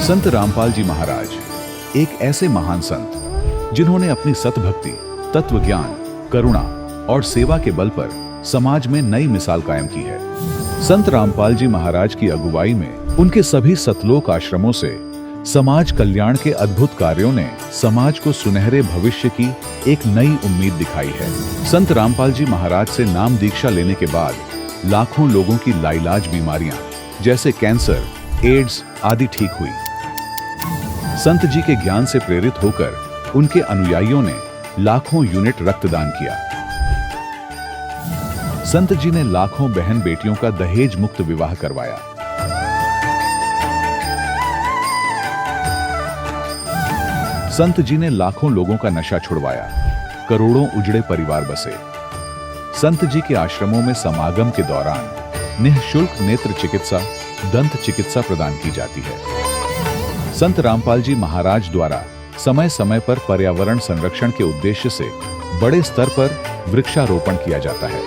संत रामपाल जी महाराज एक ऐसे महान संत जिन्होंने अपनी सतभक्ति, तत्व ज्ञान, करुणा और सेवा के बल पर समाज में नई मिसाल कायम की है। संत रामपाल जी महाराज की अगुवाई में उनके सभी सतलोक आश्रमों से समाज कल्याण के अद्भुत कार्यों ने समाज को सुनहरे भविष्य की एक नई उम्मीद दिखाई है। संत रामपाल जी महाराज से नाम दीक्षा लेने के बाद लाखों लोगों की लाइलाज बीमारियां जैसे कैंसर, एड्स आदि ठीक हुई। संत जी के ज्ञान से प्रेरित होकर उनके अनुयायियों ने लाखों यूनिट रक्तदान किया। संत जी ने लाखों बहन बेटियों का दहेज मुक्त विवाह करवाया। संत जी ने लाखों लोगों का नशा छुड़वाया, करोड़ों उजड़े परिवार बसे। संत जी के आश्रमों में समागम के दौरान निःशुल्क नेत्र चिकित्सा, दंत चिकित्सा प्रदान की जाती है। संत रामपाल जी महाराज द्वारा समय समय पर पर्यावरण संरक्षण के उद्देश्य से बड़े स्तर पर वृक्षारोपण किया जाता है।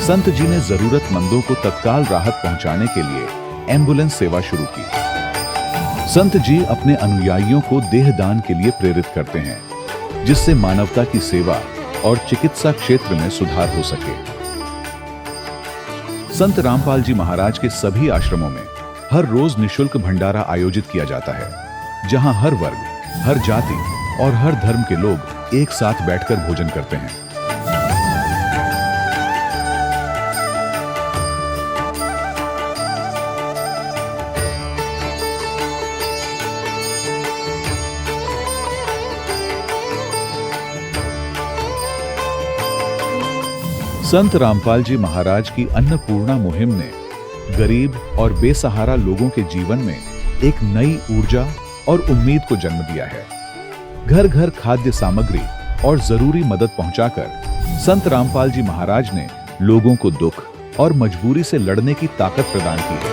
संत जी ने जरूरतमंदों को तत्काल राहत पहुंचाने के लिए एम्बुलेंस सेवा शुरू की। संत जी अपने अनुयायियों को देहदान के लिए प्रेरित करते हैं, जिससे मानवता की सेवा और चिकित्सा क्षेत्र में सुधार हो सके। संत रामपाल जी महाराज के सभी आश्रमों में हर रोज निःशुल्क भंडारा आयोजित किया जाता है, जहां हर वर्ग, हर जाति और हर धर्म के लोग एक साथ बैठकर भोजन करते हैं। संत रामपाल जी महाराज की अन्नपूर्णा मुहिम ने गरीब और बेसहारा लोगों के जीवन में एक नई ऊर्जा और उम्मीद को जन्म दिया है। घर घर खाद्य सामग्री और जरूरी मदद पहुंचाकर संत रामपाल जी महाराज ने लोगों को दुख और मजबूरी से लड़ने की ताकत प्रदान की है।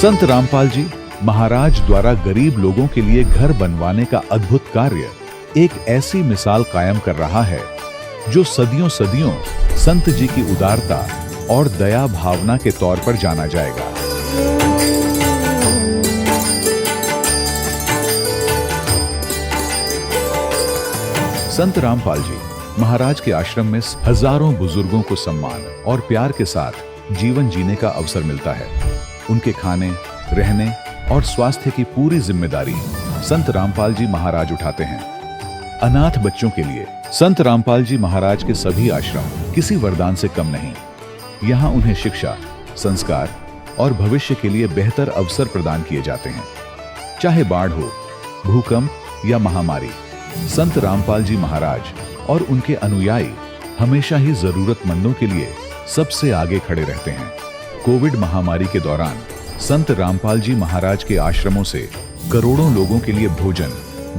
संत रामपाल जी महाराज द्वारा गरीब लोगों के लिए घर बनवाने का अद्भुत कार्य एक ऐसी मिसाल कायम कर रहा है जो सदियों सदियों संत जी की उदारता और दया भावना के तौर पर जाना जाएगा। संत रामपाल जी महाराज के आश्रम में हजारों बुजुर्गों को सम्मान और प्यार के साथ जीवन जीने का अवसर मिलता है। उनके खाने, रहने और स्वास्थ्य की पूरी जिम्मेदारी संत रामपाल जी महाराज उठाते हैं। अनाथ बच्चों के लिए संत रामपाल जी महाराज के सभी आश्रम किसी वरदान से कम नहीं। यहाँ उन्हें शिक्षा, संस्कार और भविष्य के लिए बेहतर अवसर प्रदान किए जाते हैं। चाहे बाढ़ हो, भूकंप या महामारी, संत रामपाल जी महाराज और उनके अनुयायी हमेशा ही जरूरतमंदों के लिए सबसे आगे खड़े रहते हैं। कोविड महामारी के दौरान संत रामपाल जी महाराज के आश्रमों से करोड़ों लोगों के लिए भोजन,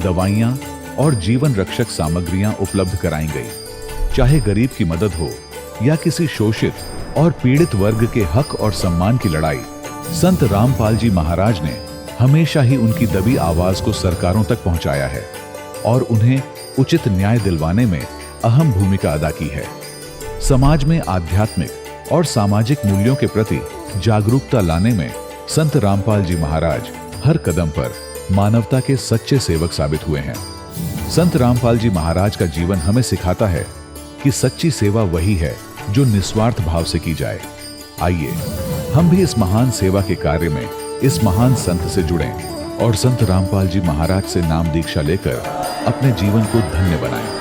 दवाइयां और जीवन रक्षक सामग्रियां उपलब्ध कराई गई। चाहे गरीब की मदद हो या किसी शोषित और पीड़ित वर्ग के हक और सम्मान की लड़ाई, संत रामपाल जी महाराज ने हमेशा ही उनकी दबी आवाज को सरकारों तक पहुंचाया है और उन्हें उचित न्याय दिलवाने में अहम भूमिका अदा की है। समाज में आध्यात्मिक और सामाजिक मूल्यों के प्रति जागरूकता लाने में संत रामपाल जी महाराज हर कदम पर मानवता के सच्चे सेवक साबित हुए हैं। संत रामपाल जी महाराज का जीवन हमें सिखाता है कि सच्ची सेवा वही है जो निस्वार्थ भाव से की जाए। आइए हम भी इस महान सेवा के कार्य में इस महान संत से जुड़ें और संत रामपाल जी महाराज से नाम दीक्षा लेकर अपने जीवन को धन्य बनाएं।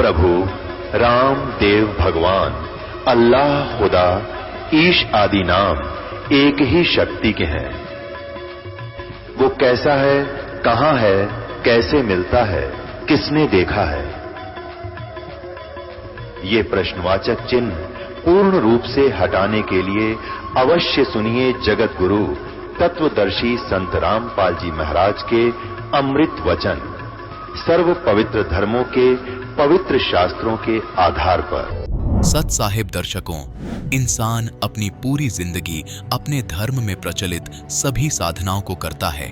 प्रभु राम देव भगवान अल्लाह खुदा ईश आदि नाम एक ही शक्ति के हैं। वो कैसा है, कहां है, कैसे मिलता है, किसने देखा है? ये प्रश्नवाचक चिन्ह पूर्ण रूप से हटाने के लिए अवश्य सुनिए जगत गुरु तत्वदर्शी संत रामपाल जी महाराज के अमृत वचन, सर्व पवित्र धर्मों के पवित्र शास्त्रों के आधार पर। सत साहिब दर्शकों, इंसान अपनी पूरी जिंदगी अपने धर्म में प्रचलित सभी साधनाओं को करता है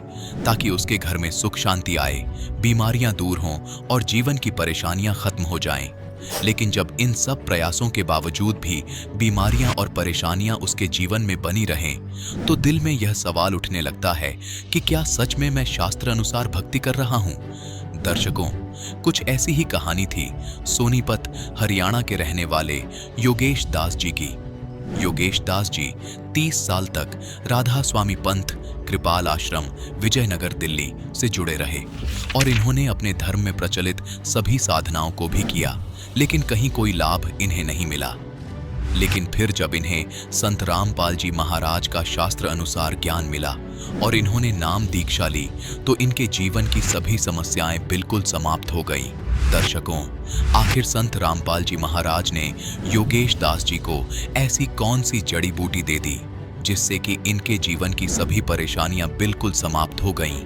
ताकि उसके घर में सुख शांति आए, बीमारियां दूर हों और जीवन की परेशानियां खत्म हो जाएं। लेकिन जब इन सब प्रयासों के बावजूद भी बीमारियां और परेशानियां उसके जीवन में बनी रहें, तो दिल में यह सवाल उठने लगता है कि क्या सच में मैं शास्त्र अनुसार भक्ति कर रहा हूं? दर्शकों, कुछ ऐसी ही कहानी थी सोनीपत हरियाणा के रहने वाले योगेश दास जी की। योगेश दास जी 30 साल तक राधा स्वामी पंथ कृपाल आश्रम विजयनगर दिल्ली से जुड़े रहे और इन्होंने अपने धर्म में प्रचलित सभी साधनाओं को भी किया, लेकिन कहीं कोई लाभ इन्हें नहीं मिला। लेकिन फिर जब इन्हें संत रामपाल जी महाराज का शास्त्र अनुसार ज्ञान मिला और इन्होंने नाम दीक्षा ली, तो इनके जीवन की सभी समस्याएं बिल्कुल समाप्त हो गई। दर्शकों, आखिर संत रामपाल जी महाराज ने योगेश दास जी को ऐसी कौन सी जड़ी बूटी दे दी जिससे कि इनके जीवन की सभी परेशानियां बिल्कुल समाप्त हो गईं?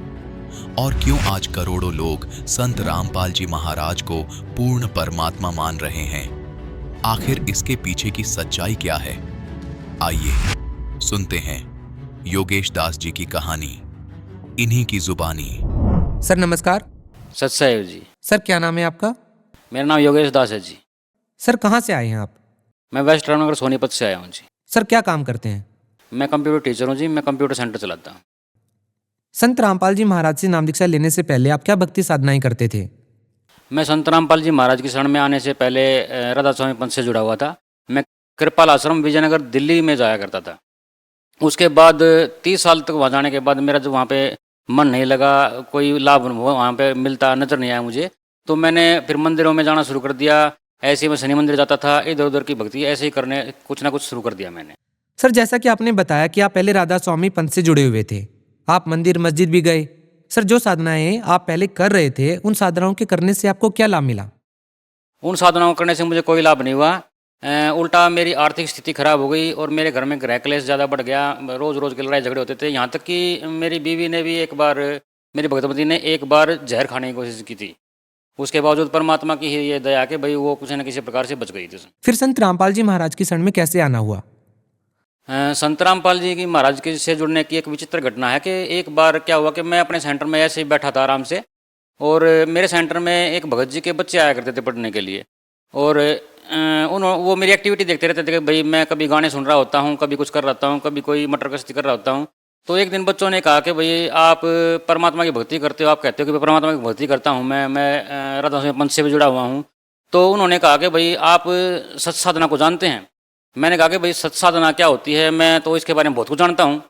और क्यों आज करोड़ों लोग संत रामपाल जी महाराज को पूर्ण परमात्मा मान रहे हैं? आखिर इसके पीछे की सच्चाई क्या है? आइए सुनते हैं योगेश दास जी की कहानी, इन्हीं की जुबानी। सर नमस्कार। सत्साहिब जी। सर क्या नाम है आपका? मेरा नाम योगेश दास है जी। सर कहाँ से आए हैं आप? मैं वेस्ट रामनगर सोनीपत से आया हूँ जी। सर क्या काम करते हैं? मैं कंप्यूटर टीचर हूँ जी। मैं कंप्यूटर सेंटर चलाता हूँ। संत रामपाल जी महाराज से नाम दीक्षा लेने से पहले आप क्या भक्ति साधनाएं करते थे? मैं संत रामपाल जी महाराज की शरण में आने से पहले राधा स्वामी पंथ से जुड़ा हुआ था। मैं कृपाल आश्रम विजयनगर दिल्ली में जाया करता था। उसके बाद 30 साल तक वहाँ जाने के बाद मेरा जो वहाँ पे मन नहीं लगा, कोई लाभ वहाँ पे मिलता नजर नहीं आया मुझे, तो मैंने फिर मंदिरों में जाना शुरू कर दिया। ऐसे ही मैं शनि मंदिर जाता था, इधर उधर की भक्ति ऐसे ही करने कुछ ना कुछ शुरू कर दिया मैंने। सर जैसा कि आपने बताया कि आप पहले राधा स्वामी पंथ से जुड़े हुए थे, आप मंदिर मस्जिद भी गए। सर जो साधनाएं आप पहले कर रहे थे, उन साधनाओं के करने से आपको क्या लाभ मिला? उन साधनाओं करने से मुझे कोई लाभ नहीं हुआ। उल्टा मेरी आर्थिक स्थिति खराब हो गई और मेरे घर में गृह क्लेश ज़्यादा बढ़ गया। रोज़ रोज़ के लड़ाई झगड़े होते थे। यहाँ तक कि मेरी बीवी ने भी एक बार, मेरी भगवती ने एक बार जहर खाने की कोशिश की थी। उसके बावजूद परमात्मा की ही ये दया कि भाई वो किसी न किसी प्रकार से बच गई थी। फिर संत रामपाल जी महाराज की शरण में कैसे आना हुआ? संत रामपाल जी की महाराज के से जुड़ने की एक विचित्र घटना है कि एक बार क्या हुआ कि मैं अपने सेंटर में ऐसे ही बैठा था आराम से, और मेरे सेंटर में एक भगत जी के बच्चे आया करते थे पढ़ने के लिए, और वो मेरी एक्टिविटी देखते रहते थे कि भाई मैं कभी गाने सुन रहा होता हूँ, कभी कुछ कर रहा हूँ, कभी कोई मटर गश्ती कर रहा होता हूँ। तो एक दिन बच्चों ने कहा कि भाई आप परमात्मा की भक्ति करते हो, आप कहते हो कि परमात्मा की भक्ति करता हूँ मैं राधा स्वामी पंथ से भी जुड़ा हुआ हूँ। तो उन्होंने कहा कि भाई आप सत साधना को जानते हैं? मैंने कहा कि भाई सत साधना क्या होती है, मैं तो इसके बारे में बहुत कुछ जानता हूँ।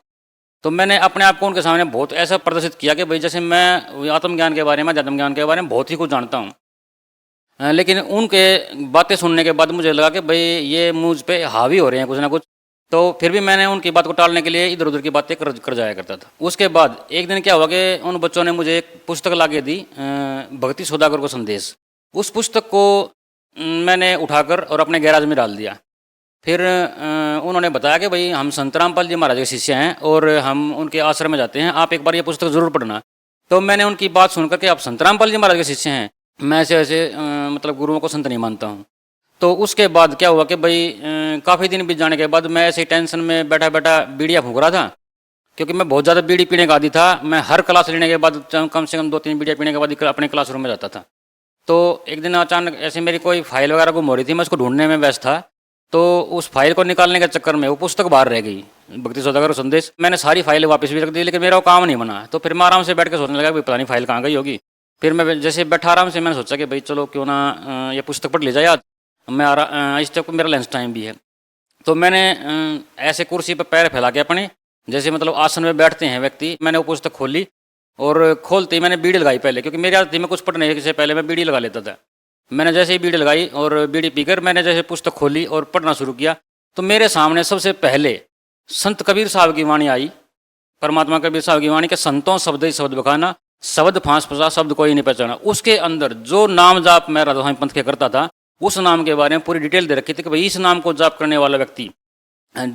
तो मैंने अपने आप को उनके सामने बहुत ऐसा प्रदर्शित किया कि भाई जैसे मैं आत्मज्ञान के बारे में, अध्यात्म ज्ञान के बारे में बहुत ही कुछ जानता हूँ। लेकिन उनके बातें सुनने के बाद मुझे लगा कि भाई ये मुझ पे हावी हो रहे हैं कुछ ना कुछ। तो फिर भी मैंने उनकी बात को टालने के लिए इधर उधर की बातें कर जाया करता था। उसके बाद एक दिन क्या हुआ कि उन बच्चों ने मुझे एक पुस्तक ला के दी, भक्ति सौदागर को संदेश। उस पुस्तक को मैंने उठाकर और अपने गैराज में डाल दिया। फिर उन्होंने बताया कि भाई हम संत रामपाल जी महाराज के शिष्य हैं और हम उनके आश्रम में जाते हैं, आप एक बार ये पुस्तक जरूर पढ़ना। तो मैंने उनकी बात सुनकर के आप संत रामपाल जी महाराज के शिष्य हैं, मैं ऐसे ऐसे मतलब गुरुओं को संत नहीं मानता हूँ। तो उसके बाद क्या हुआ कि भाई काफ़ी दिन बीत जाने के बाद मैं ऐसे टेंशन में बैठा बैठा बीड़ियाँ फूंक रहा था, क्योंकि मैं बहुत ज़्यादा बीड़ी पीने का आदी था। मैं हर क्लास लेने के बाद कम से कम 2-3 बीड़ियाँ पीने के बाद अपने क्लासरूम में जाता था। तो एक दिन अचानक ऐसे मेरी कोई फाइल वगैरह गुम हो रही थी, मैं उसको ढूंढने में व्यस्त था। तो उस फाइल को निकालने के चक्कर में वो पुस्तक बाहर रह गई, भक्ति सौदागर संदेश। मैंने सारी फाइलें वापस भी रख दी, लेकिन मेरा वो काम नहीं बना। तो फिर मैं आराम से बैठ के सोचने लगा कि पता नहीं फाइल कहाँ गई होगी। फिर मैं जैसे बैठा आराम से, मैंने सोचा कि भाई चलो क्यों ना ये पुस्तक पढ़ ले जाए आज। मैं इस तक मेरा लंच टाइम भी है। तो मैंने ऐसे कुर्सी पर पैर फैला के अपने, जैसे मतलब आसन में बैठते हैं व्यक्ति, मैंने वो पुस्तक खोली और खोलते ही मैंने बीड़ी लगाई पहले, क्योंकि मेरी आदत थी मैं कुछ पढ़ने से पहले मैं बीड़ी लगा लेता था। मैंने जैसे ही बीड़ी लगाई और बीड़ी पीकर मैंने जैसे पुस्तक खोली और पढ़ना शुरू किया, तो मेरे सामने सबसे पहले संत कबीर साहब की वाणी आई। परमात्मा कबीर साहब की वाणी के संतों शब्द ही शब्द बखाना, शब्द फांस फंसा शब्द कोई नहीं पहचाना। उसके अंदर जो नाम जाप मैं राधा स्वामी पंथ के करता था, उस नाम के बारे में पूरी डिटेल दे रखी थी कि भाई इस नाम को जाप करने वाला व्यक्ति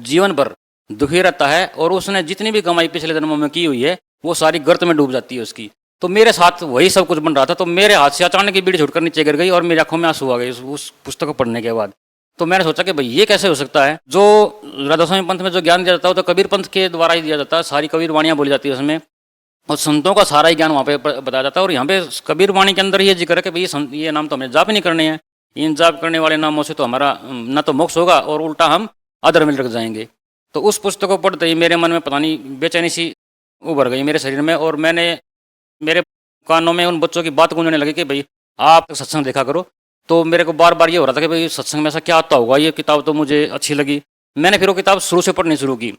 जीवन भर दुखी रहता है और उसने जितनी भी कमाई पिछले जन्मों में की हुई है वो सारी गर्त में डूब जाती है उसकी। तो मेरे साथ वही सब कुछ बन रहा था। तो मेरे हाथ से अचानक की बीड़ी छूटकर नीचे गिर गई और मेरी आंखों में आंसू आ गए उस पुस्तक को पढ़ने के बाद। तो मैंने सोचा कि भाई ये कैसे हो सकता है, जो राधा स्वामी पंथ में जो ज्ञान दिया जाता है वो तो कबीर पंथ के द्वारा ही दिया जाता है, सारी कबीर वाणियाँ बोली जाती है उसमें और संतों का सारा ही ज्ञान वहाँ पे बताया जाता है। और यहाँ पे कबीर वाणी के अंदर ये जिक्र है कि भाई ये नाम तो हमें जाप नहीं करने हैं, इन जाप करने वाले नामों से तो हमारा न तो मोक्ष होगा और उल्टा हम अधर्म में लग जाएंगे। तो उस पुस्तक को पढ़ते ही मेरे मन में पता नहीं बेचैनी सी उभर गई मेरे शरीर में और मेरे कानों में उन बच्चों की बात गूंजने लगी कि भाई आप सत्संग देखा करो। तो मेरे को बार बार ये हो रहा था कि भाई सत्संग में ऐसा क्या आता होगा, ये किताब तो मुझे अच्छी लगी। मैंने फिर वो किताब शुरू से पढ़नी शुरू की।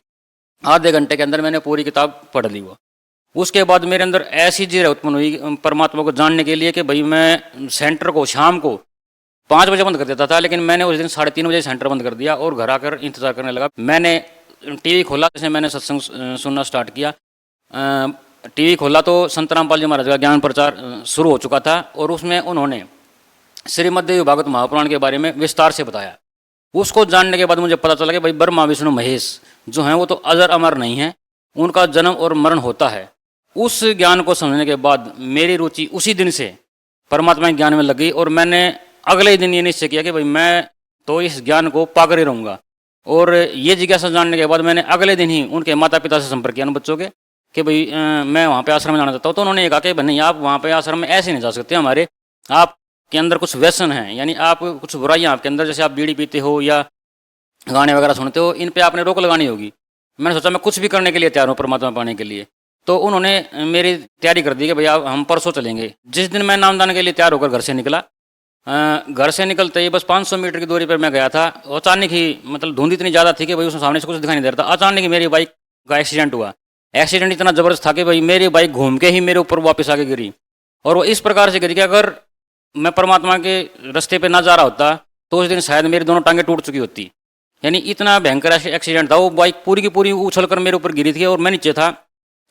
आधे घंटे के अंदर मैंने पूरी किताब पढ़ ली वो। उसके बाद मेरे अंदर ऐसी जीर उत्पन्न हुई परमात्मा को जानने के लिए कि भाई मैं सेंटर को शाम को 5 बजे बंद कर देता था, लेकिन मैंने उस दिन 3:30 बजे सेंटर बंद कर दिया और घर आकर इंतजार करने लगा। मैंने टीवी खोला, जैसे मैंने सत्संग सुनना स्टार्ट किया। टीवी खोला तो संत रामपाल जी महाराज का ज्ञान प्रचार शुरू हो चुका था और उसमें उन्होंने श्रीमद्देवी भागवत महापुराण के बारे में विस्तार से बताया। उसको जानने के बाद मुझे पता चला कि भाई ब्रह्मा विष्णु महेश जो हैं वो तो अजर अमर नहीं हैं, उनका जन्म और मरण होता है। उस ज्ञान को समझने के बाद मेरी रुचि उसी दिन से परमात्मा के ज्ञान में लग गई और मैंने अगले दिन ये निश्चय किया कि भाई मैं तो इस ज्ञान को पाकर ही रहूँगा। और ये जिज्ञासा जानने के बाद मैंने अगले दिन ही उनके माता पिता से संपर्क किया उन बच्चों के कि भाई मैं वहाँ पे आश्रम में जाना चाहता हूँ। तो उन्होंने कहा कि भाई नहीं, आप वहाँ पे आश्रम में ऐसे नहीं जा सकते, हमारे आपके अंदर कुछ व्यसन है, यानी आप कुछ बुराइयाँ आपके अंदर, जैसे आप बीड़ी पीते हो या गाने वगैरह सुनते हो, इन पर आपने रोक लगानी होगी। मैंने सोचा मैं कुछ भी करने के लिए तैयार हूँ परमात्मा पाने के लिए। तो उन्होंने मेरी तैयारी कर दी कि भैया हम परसों चलेंगे। जिस दिन मैं नामदान के लिए तैयार होकर घर से निकला, घर से निकलते ही बस 500 मीटर की दूरी पर मैं गया था। अचानक ही मतलब धुंध इतनी ज़्यादा थी कि भाई उसमें सामने से कुछ दिखाई नहीं दे रहा था। अचानक ही मेरी बाइक का एक्सीडेंट हुआ। एक्सीडेंट इतना ज़बरदस्त था कि भाई मेरी बाइक घूम के ही मेरे ऊपर वापस आके गिरी और वो इस प्रकार से गिरी कि अगर मैं परमात्मा के रास्ते पे ना जा रहा होता तो उस दिन शायद मेरी दोनों टांगें टूट चुकी होती। यानी इतना भयंकर एक्सीडेंट था। वो बाइक पूरी की पूरी उछल कर मेरे ऊपर गिरी थी और मैं नीचे था,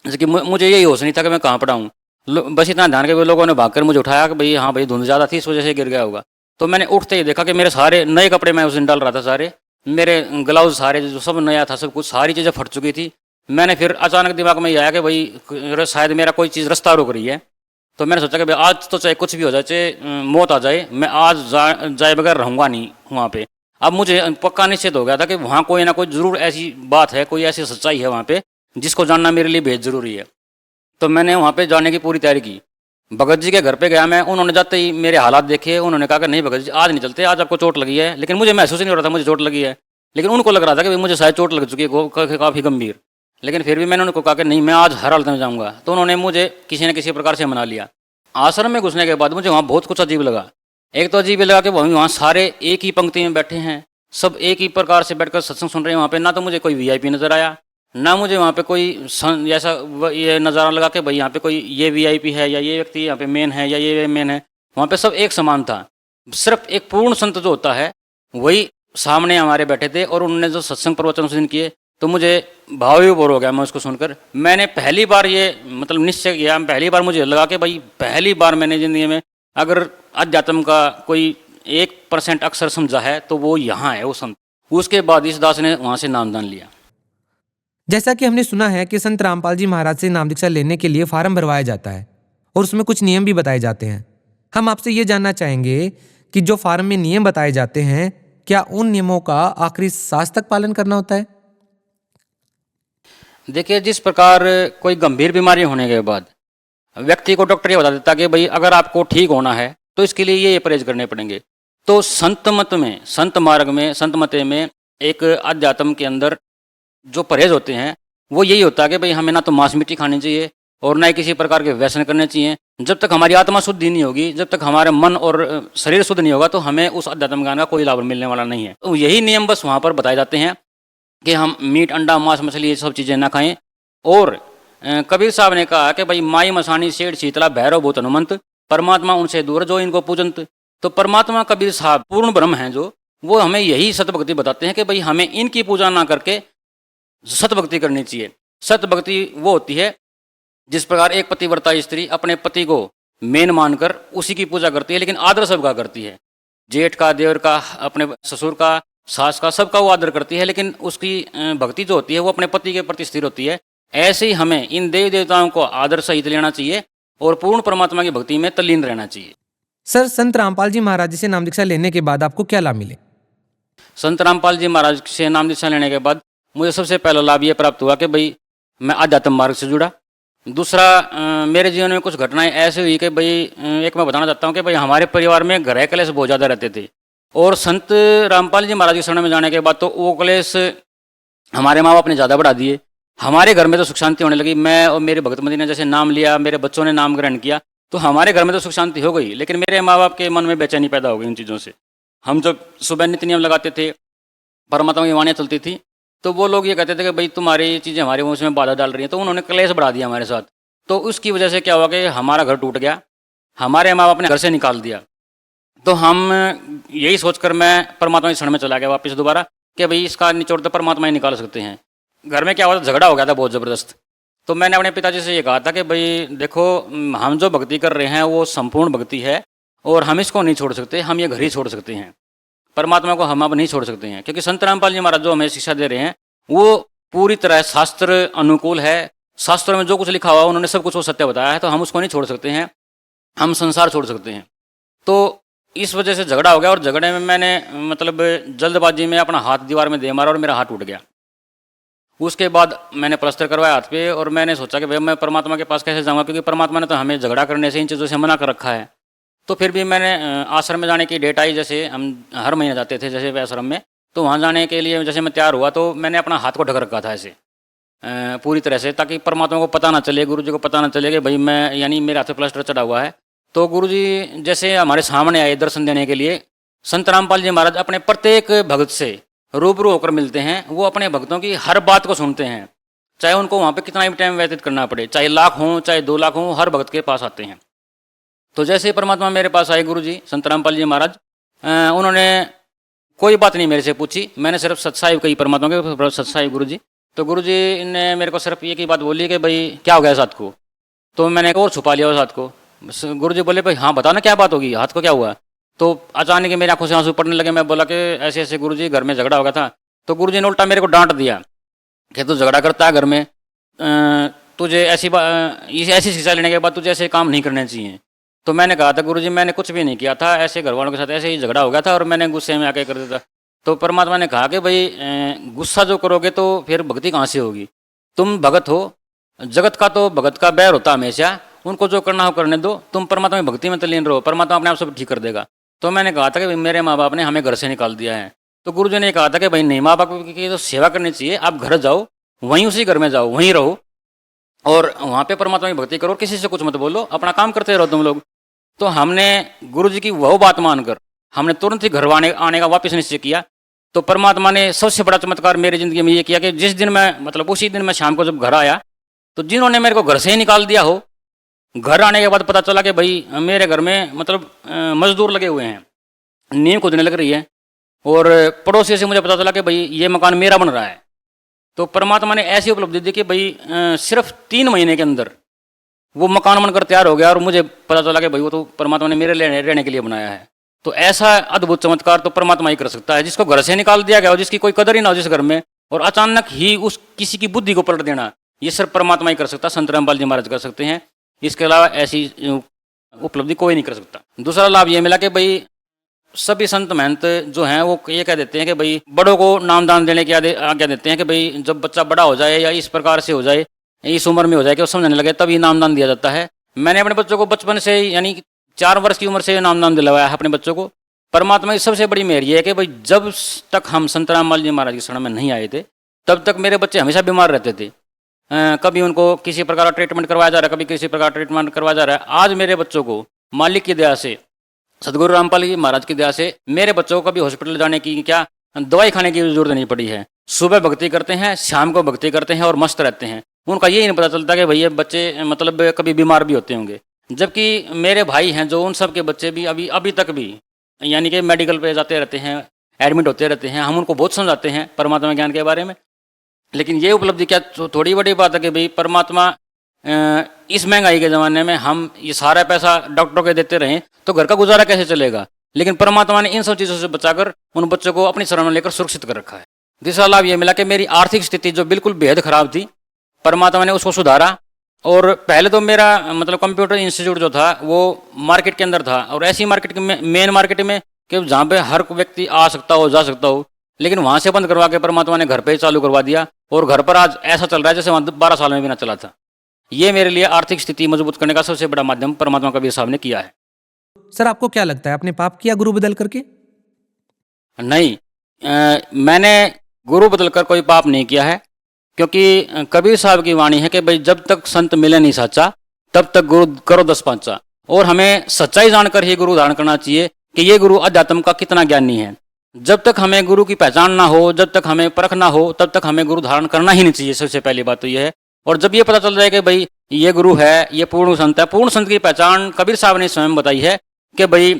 जैसे कि मुझे यही होश नहीं था कि मैं कहाँ पड़ा हूँ। बस इतना ध्यान के लोगों ने भागकर मुझे उठाया कि भाई हाँ भाई धुंध ज़्यादा थी, इस वजह से गिर गया होगा। तो मैंने उठते ही देखा कि मेरे सारे नए कपड़े मैं उस दिन डाल रहा था, सारे मेरे ग्लव्स सारे जो सब नया था, सब कुछ सारी चीज़ें फट चुकी थी। मैंने फिर अचानक दिमाग में ये आया कि भाई शायद मेरा कोई चीज़ रास्ता रोक रही है। तो मैंने सोचा कि भाई आज तो चाहे कुछ भी हो जाए, चाहे मौत आ जाए, मैं आज जाए बगैर रहूँगा नहीं वहाँ पे। अब मुझे पक्का निश्चित हो गया था कि वहाँ कोई ना कोई ज़रूर ऐसी बात है, कोई ऐसी सच्चाई है वहाँ पे जिसको जानना मेरे लिए बेहद ज़रूरी है। तो मैंने वहाँ पे जाने की पूरी तैयारी की। भगत जी के घर पे गया मैं, उन्होंने जाते ही मेरे हालात देखे। उन्होंने कहा कि नहीं भगत जी आज नहीं चलते, आज आपको चोट लगी है। लेकिन मुझे महसूस नहीं हो रहा था मुझे चोट लगी है, लेकिन उनको लग रहा था कि मुझे शायद चोट लग चुकी है काफ़ी गंभीर। लेकिन फिर भी मैंने उनको कहा कि नहीं मैं आज हर हालत में जाऊँगा। तो उन्होंने मुझे किसी न किसी प्रकार से मना लिया। आश्रम में घुसने के बाद मुझे वहाँ बहुत कुछ अजीब लगा। एक तो अजीब लगा कि वहाँ सारे एक ही पंक्ति में बैठे हैं, सब एक ही प्रकार से बैठकर सत्संग सुन रहे हैं। वहाँ पे ना तो मुझे कोई वीआईपी नज़र आया, ना मुझे वहाँ पे कोई ऐसा ये नज़ारा लगा कि भाई यहाँ पे कोई ये वीआईपी है या ये व्यक्ति यहाँ पे मेन है या ये मेन है। वहाँ पे सब एक समान था। सिर्फ एक पूर्ण संत जो होता है वही सामने हमारे बैठे थे और उन्होंने जो सत्संग प्रवचन उस दिन किए तो मुझे भाव विभोर हो गया। मैं उसको सुनकर मैंने पहली बार ये मतलब निश्चय किया, पहली बार मुझे लगा कि भाई पहली बार मैंने ज़िंदगी में अगर अध्यात्म का कोई 1% अक्षर समझा है तो वो यहाँ है वो संत। उसके बाद इस दास ने वहाँ से नामदान लिया। जैसा कि हमने सुना है कि संत रामपाल जी महाराज से नाम दीक्षा लेने के लिए फार्म भरवाया जाता है और उसमें कुछ नियम भी बताए जाते हैं। हम आपसे ये जानना चाहेंगे कि जो फार्म में नियम बताए जाते हैं, क्या उन नियमों का आखिरी सांस तक पालन करना होता है? देखिए, जिस प्रकार कोई गंभीर बीमारी होने के बाद व्यक्ति को डॉक्टर ये बता देता कि भाई अगर आपको ठीक होना है तो इसके लिए ये परहेज करने पड़ेंगे। तो संत मत में, संत मार्ग में, संत मते में एक अध्यात्म के अंदर जो परहेज होते हैं वो यही होता है कि भाई हमें ना तो मांस मिट्टी खानी चाहिए और ना ही किसी प्रकार के व्यसन करने चाहिए। जब तक हमारी आत्मा शुद्ध ही नहीं होगी, जब तक हमारे मन और शरीर शुद्ध नहीं होगा तो हमें उस अध्यात्म ज्ञान का कोई लाभ मिलने वाला नहीं है। तो यही नियम बस वहाँ पर बताए जाते हैं कि हम मीट, अंडा, मांस, मछली ये सब चीज़ें ना खाएं। और कबीर साहब ने कहा कि भाई माई मसानी सेठ शीतला भैरव भूत हनुमंत, परमात्मा उनसे दूर जो इनको पूजंत। तो परमात्मा कबीर साहब पूर्ण ब्रह्म हैं जो, वो हमें यही सतभक्ति बताते हैं कि भाई हमें इनकी पूजा ना करके सतभक्ति करनी चाहिए। सतभक्ति वो होती है जिस प्रकार एक पतिव्रता स्त्री अपने पति को मेन मानकर उसी की पूजा करती है, लेकिन आदर सबका करती है। जेठ का, देवर का, अपने ससुर का, सास का, सबका वो आदर करती है, लेकिन उसकी भक्ति जो होती है वो अपने पति के प्रति स्थिर होती है। ऐसे ही हमें इन देवी देवताओं को आदर सहित लेना चाहिए और पूर्ण परमात्मा की भक्ति में तल्लीन रहना चाहिए। सर, संत रामपाल जी महाराज जी से नाम दीक्षा लेने के बाद आपको क्या लाभ मिले? संत रामपाल जी महाराज से नाम दीक्षा लेने के बाद मुझे सबसे पहला लाभ ये प्राप्त हुआ कि भाई मैं आध्यात्म मार्ग से जुड़ा। दूसरा, मेरे जीवन में कुछ घटनाएं ऐसी हुई कि भाई एक मैं बताना चाहता हूँ कि भाई हमारे परिवार में ग्रह कलेश बहुत ज़्यादा रहते थे, और संत रामपाल जी महाराज के शरण में जाने के बाद तो वो कलेश हमारे माँ बाप ने ज़्यादा बढ़ा दिए। हमारे घर में तो सुख शांति होने लगी। मैं और मेरी भगतमती ने जैसे नाम लिया, मेरे बच्चों ने नाम ग्रहण किया, तो हमारे घर में तो सुख शांति हो गई, लेकिन मेरे माँ बाप के मन में बेचैनी पैदा हो गई उन चीज़ों से। हम जब सुबह नित्य नियम लगाते थे, परमात्मा की वाणियाँ चलती थी, तो वो लोग ये कहते थे कि भाई तुम्हारी चीज़ें हमारे वंश में बाधा डाल रही हैं, तो उन्होंने क्लेश बढ़ा दिया हमारे साथ। तो उसकी वजह से क्या हुआ कि हमारा घर टूट गया, हमारे माँ बाप ने घर से निकाल दिया। तो हम यही सोचकर मैं परमात्मा के शरण में चला गया वापस दोबारा कि भाई इसका निचोड़ तो परमात्मा ही निकाल सकते हैं। घर में क्या हुआ था, झगड़ा हो गया था बहुत ज़बरदस्त। तो मैंने अपने पिताजी से ये कहा था कि भाई देखो, हम जो भक्ति कर रहे हैं वो संपूर्ण भक्ति है और हम इसको नहीं छोड़ सकते, हम ये घर ही छोड़ सकते हैं, परमात्मा को हम अब नहीं छोड़ सकते हैं। क्योंकि संत रामपाल जी महाराज जो हमें शिक्षा दे रहे हैं वो पूरी तरह शास्त्र अनुकूल है। शास्त्रों में जो कुछ लिखा हुआ उन्होंने सब कुछ वो सत्य बताया है, तो हम उसको नहीं छोड़ सकते हैं, हम संसार छोड़ सकते हैं। तो इस वजह से झगड़ा हो गया, और झगड़े में मैंने मतलब जल्दबाजी में अपना हाथ दीवार में दे मारा और मेरा हाथ टूट गया। उसके बाद मैंने प्लास्टर करवाया हाथ पे, और मैंने सोचा कि भाई मैं परमात्मा के पास कैसे जाऊँगा, क्योंकि परमात्मा ने तो हमें झगड़ा करने से, इन चीज़ों से मना कर रखा है। तो फिर भी मैंने आश्रम में जाने की डेट आई, जैसे हम हर महीने जाते थे जैसे आश्रम में, तो वहाँ जाने के लिए जैसे मैं तैयार हुआ तो मैंने अपना हाथ को ढक रखा था ऐसे पूरी तरह से, ताकि परमात्मा को पता ना चले, गुरु जी को पता ना चले कि भाई मैं, यानी मेरे हाथ पे प्लास्टर चढ़ा हुआ है। तो गुरु जी जैसे हमारे सामने आए दर्शन देने के लिए, संत रामपाल जी महाराज अपने प्रत्येक भक्त से रूबरू होकर मिलते हैं। वो अपने भक्तों की हर बात को सुनते हैं, चाहे उनको वहाँ पे कितना भी टाइम व्यतीत करना पड़े, चाहे लाख हों चाहे 2 लाख हों, हर भक्त के पास आते हैं। तो जैसे ही परमात्मा मेरे पास आए गुरु जी, संत रामपाल जी महाराज, उन्होंने कोई बात नहीं मेरे से पूछी, मैंने सिर्फ सत्साहिब कही परमात्मा के, सत्साहिब गुरु जी। तो गुरु जी ने मेरे को सिर्फ एक ही बात बोली कि भाई क्या हो गया साथ को। तो मैंने और छुपा लिया उस हाथ को। गुरु जी बोले भाई हाँ बताना क्या बात होगी, हाथ को क्या हुआ। तो अचानक मेरी आंखों से आंसू पड़ने लगे। मैं बोला कि ऐसे ऐसे गुरु जी घर में झगड़ा हो गया था। तो गुरु जी ने उल्टा मेरे को डांट दिया कि तू झगड़ा करता है घर में, तुझे ऐसी शिक्षा लेने के बाद तुझे ऐसे काम नहीं करने चाहिए। तो मैंने कहा था गुरु जी मैंने कुछ भी नहीं किया था, ऐसे घर वालों के साथ ऐसे ही झगड़ा हो गया था और मैंने गुस्से में आके कर दिया था। तो परमात्मा ने कहा कि भाई गुस्सा जो करोगे तो फिर भक्ति कहाँ से होगी। तुम भगत हो, जगत का तो भगत का बैर होता हमेशा, उनको जो करना हो करने दो, तुम परमात्मा की भक्ति में तल्लीन रहो, परमात्मा अपने आप सब ठीक कर देगा। तो मैंने कहा था कि मेरे माँ बाप ने हमें घर से निकाल दिया है। तो गुरु जी ने कहा था कि भाई नहीं, माँ बाप की तो सेवा करनी चाहिए, आप घर जाओ, वहीं उसी घर में जाओ, वहीं रहो और वहाँ पे परमात्मा की भक्ति करो, किसी से कुछ मत बोलो, अपना काम करते रहो तुम लोग। तो हमने गुरु जी की वह बात मानकर हमने तुरंत ही घर आने का वापस निश्चय किया। तो परमात्मा ने सबसे बड़ा चमत्कार मेरी जिंदगी में ये किया कि जिस दिन मैं मतलब उसी दिन मैं शाम को जब घर आया तो जिन्होंने मेरे को घर से ही निकाल दिया हो, घर आने के बाद पता चला कि भाई मेरे घर में मतलब मजदूर लगे हुए हैं, नींव खोदने लग रही है और पड़ोसी से मुझे पता चला कि भाई ये मकान मेरा बन रहा है। तो परमात्मा ने ऐसी उपलब्धि दी कि भाई सिर्फ 3 महीने के अंदर वो मकान बनकर तैयार हो गया और मुझे पता चला कि भाई वो तो परमात्मा ने मेरे रहने के लिए बनाया है। तो ऐसा अद्भुत चमत्कार तो परमात्मा ही कर सकता है, जिसको घर से निकाल दिया गया हो, जिसकी कोई कदर ही ना हो जिस घर में, और अचानक ही उस किसी की बुद्धि को पलट देना, ये सिर्फ परमात्मा ही कर सकता, संत रामपाल जी महाराज कर सकते हैं। इसके अलावा ऐसी उपलब्धि कोई नहीं कर सकता। दूसरा लाभ ये मिला कि भाई सभी संत महंत जो हैं वो ये कह देते हैं कि भाई बड़ों को नामदान देने की आज्ञा देते हैं कि भाई जब बच्चा बड़ा हो जाए या इस प्रकार से हो जाए, इस उम्र में हो जाए कि वो समझने लगे, तभी नामदान दिया जाता है। मैंने अपने बच्चों को बचपन से यानी 4 वर्ष की उम्र से नामदान दिलवाया है अपने बच्चों को। परमात्मा की सबसे बड़ी मेहर ये है कि भाई जब तक हम संत रामपाल जी महाराज की शरण में नहीं आए थे तब तक मेरे बच्चे हमेशा बीमार रहते थे। कभी उनको किसी प्रकार का ट्रीटमेंट करवाया जा रहा है, कभी किसी प्रकार ट्रीटमेंट करवाया जा रहा है। आज मेरे बच्चों को मालिक की दया से, सदगुरु रामपाल जी महाराज की दया से मेरे बच्चों को कभी हॉस्पिटल जाने की क्या दवाई खाने की जरूरत नहीं पड़ी है। सुबह भक्ति करते हैं, शाम को भक्ति करते हैं और मस्त रहते हैं। उनका यही नहीं पता चलता कि भैया बच्चे मतलब कभी बीमार भी होते होंगे। जबकि मेरे भाई हैं जो उन सब के बच्चे भी अभी तक भी यानी कि मेडिकल पे जाते रहते हैं, एडमिट होते रहते हैं, हम उनको बहुत समझाते हैं परमात्मा ज्ञान के बारे में। लेकिन ये उपलब्धि क्या थोड़ी बड़ी बात है कि भाई परमात्मा इस महंगाई के ज़माने में हम ये सारा पैसा डॉक्टरों के देते रहें तो घर का गुजारा कैसे चलेगा। लेकिन परमात्मा ने इन सब चीज़ों से बचाकर उन बच्चों को अपनी शरण में लेकर सुरक्षित कर रखा है। दूसरा लाभ ये मिला कि मेरी आर्थिक स्थिति जो बिल्कुल बेहद खराब थी, परमात्मा ने उसको सुधारा। और पहले तो मेरा मतलब कंप्यूटर इंस्टीट्यूट जो था वो मार्केट के अंदर था, और ऐसी मार्केट में, मेन मार्केट में, कि जहाँ पे हर व्यक्ति आ सकता हो, जा सकता हो। लेकिन वहाँ से बंद करवा के परमात्मा ने घर पे ही चालू करवा दिया, और घर पर आज ऐसा चल रहा है जैसे वहाँ 12 साल में भी ना चला था। ये मेरे लिए आर्थिक स्थिति मजबूत करने का सबसे बड़ा माध्यम परमात्मा कबीर साहब ने किया है। सर आपको क्या लगता है, आपने पाप किया गुरु बदल करके? नहीं, मैंने गुरु बदलकर कोई पाप नहीं किया है, क्योंकि कबीर साहब की वाणी है कि भाई जब तक संत मिले नहीं साचा तब तक गुरु करो 10 पांचा। और हमें सच्चाई जानकर ही गुरु धारण करना चाहिए कि ये गुरु अध्यात्म का कितना ज्ञानी है। जब तक हमें गुरु की पहचान ना हो, जब तक हमें परख ना हो, तब तक हमें गुरु धारण करना ही नहीं चाहिए। सबसे पहली बात तो ये है। और जब ये पता चल जाए कि भाई ये गुरु है, ये पूर्ण संत है, पूर्ण संत की पहचान कबीर साहब ने स्वयं बताई है कि भाई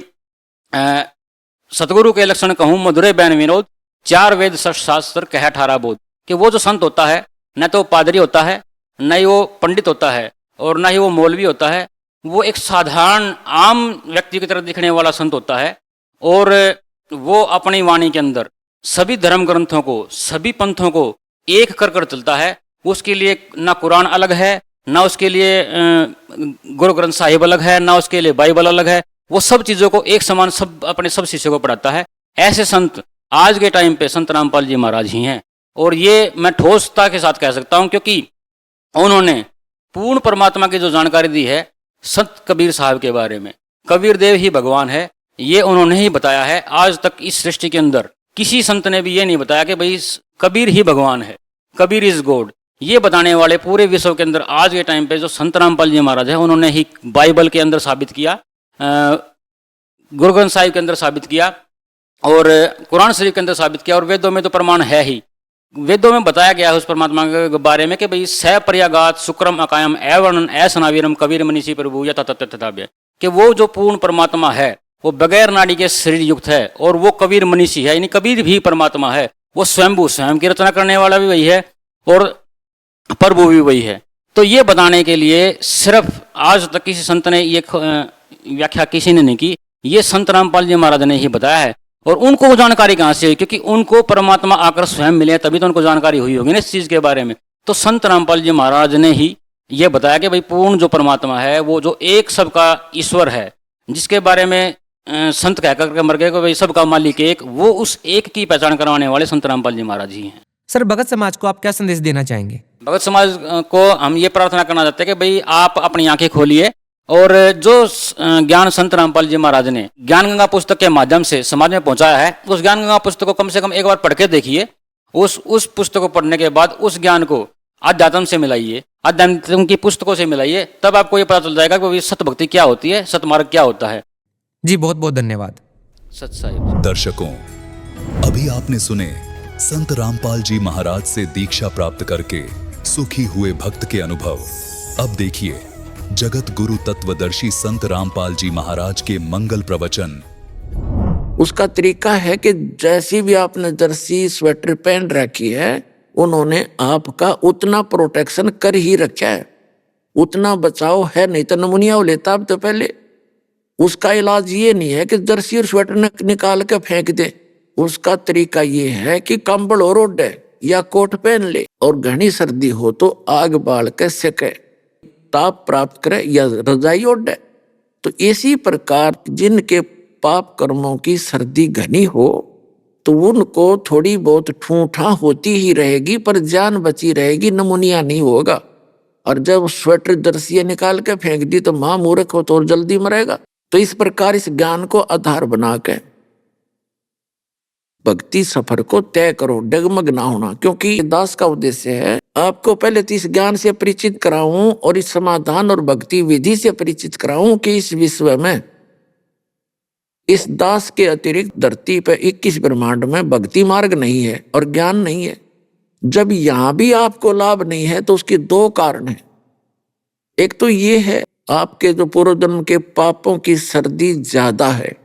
सतगुरु के लक्षण कहूँ मधुरे बैन विनोद, 4 वेद 6 शास्त्र कह 18 बोध। कि वो जो संत होता है न तो पादरी होता है, न ही वो पंडित होता है, और न ही वो मौलवी होता है। वो एक साधारण आम व्यक्ति की तरह दिखने वाला संत होता है। और वो अपनी वाणी के अंदर सभी धर्म ग्रंथों को, सभी पंथों को एक कर कर चलता है। उसके लिए ना कुरान अलग है, ना उसके लिए गुरु ग्रंथ साहिब अलग है, ना उसके लिए बाइबल अलग है। वो सब चीज़ों को एक समान सब अपने सब शिष्यों को पढ़ाता है। ऐसे संत आज के टाइम पे संत रामपाल जी महाराज ही हैं। और ये मैं ठोसता के साथ कह सकता हूँ, क्योंकि उन्होंने पूर्ण परमात्मा की जो जानकारी दी है संत कबीर साहब के बारे में, कबीर देव ही भगवान है, ये उन्होंने ही बताया है। आज तक इस सृष्टि के अंदर किसी संत ने भी ये नहीं बताया कि भाई कबीर ही भगवान है, कबीर इज गॉड। ये बताने वाले पूरे विश्व के अंदर आज के टाइम पे जो संत रामपाल जी महाराज है, उन्होंने ही बाइबल के अंदर साबित किया, गुरु ग्रंथ साहिब के अंदर साबित किया, और कुरान शरीफ के अंदर साबित किया, और वेदों में तो प्रमाण है ही। वेदों में बताया गया है उस परमात्मा के बारे में कि भाई स पर्यागात शुक्रम अकायम एवर्णन ऐसनावीरम कबीर मनीषी प्रभु यथा तथ्य, कि वो जो पूर्ण परमात्मा है वो बगैर नाड़ी के शरीर युक्त है, और वो कबीर मनीषी है, यानी कबीर भी परमात्मा है। वो स्वयंभू, स्वयं की रचना करने वाला भी वही है और प्रभु भी वही है। तो ये बताने के लिए सिर्फ आज तक किसी संत ने ये व्याख्या किसी ने नहीं की, ये संत रामपाल जी महाराज ने ही बताया है। और उनको वो जानकारी कहाँ से हुई? क्योंकि उनको परमात्मा आकर स्वयं मिले, तभी तो उनको जानकारी हुई होगी ना इस चीज़ के बारे में। तो संत रामपाल जी महाराज ने ही ये बताया कि भाई पूर्ण जो परमात्मा है, वो जो एक सबका ईश्वर है, जिसके बारे में संत कह करके मर गए कि भाई सबका मालिक एक, वो उस एक की पहचान करवाने वाले संत रामपाल जी महाराज ही हैं। सर भगत समाज को आप क्या संदेश देना चाहेंगे? भगत समाज को हम ये प्रार्थना करना चाहते हैं कि भाई आप अपनी आंखें खोलिए, और जो ज्ञान संत रामपाल जी महाराज ने ज्ञान गंगा पुस्तक के माध्यम से समाज में पहुंचाया है, उस ज्ञान गंगा पुस्तक को कम से कम एक बार पढ़ के देखिए। उस पुस्तक को पढ़ने के बाद उस ज्ञान को अध्यात्म से मिलाइए, अध्यात्म की पुस्तकों से मिलाइए, तब आपको ये पता चल जाएगा कि सत भक्ति क्या होती है, सतमार्ग क्या होता है। जी बहुत बहुत धन्यवाद। सत साहिब। दर्शकों, अभी आपने सुने संत रामपाल जी महाराज से दीक्षा प्राप्त करके सुखी हुए भक्त के अनुभव। अब देखिए जगत गुरु तत्वदर्शी संत रामपाल जी महाराज के मंगल प्रवचन। उसका तरीका है कि जैसी भी आपने जर्सी स्वेटर पहन रखी है, उन्होंने आपका उतना प्रोटेक्शन कर ही रखा है, उतना बचाव है, नहीं तो नमूनिया हो लेता अब तो पहले। उसका इलाज ये नहीं है कि जर्सी और स्वेटर निकाल के फेंक दे। उसका तरीका ये है कि कंबल और ओढ़े या कोट पहन ले, और घनी सर्दी हो तो आग बाल के सेके, ताप प्राप्त करे या रजाई ओढ़े। तो इसी प्रकार जिनके पाप कर्मों की सर्दी घनी हो तो उनको थोड़ी बहुत ठूठा होती ही रहेगी, पर जान बची रहेगी, नमूनिया नहीं होगा। और जब स्वेटर जर्सियां निकाल के फेंक दी तो मां मूर्ख हो तो और जल्दी मरेगा। तो इस प्रकार इस ज्ञान को आधार बना के भक्ति सफर को तय करो, डगमग ना होना। क्योंकि दास का उद्देश्य है आपको पहले तो इस ज्ञान से परिचित कराऊं और इस समाधान और भक्ति विधि से परिचित कराऊं कि इस विश्व में इस दास के अतिरिक्त धरती पर 21 ब्रह्मांड में भक्ति मार्ग नहीं है और ज्ञान नहीं है। जब यहां भी आपको लाभ नहीं है तो उसके 2 कारण हैं। एक तो ये है आपके जो पूर्व जन्म के पापों की सर्दी ज्यादा है,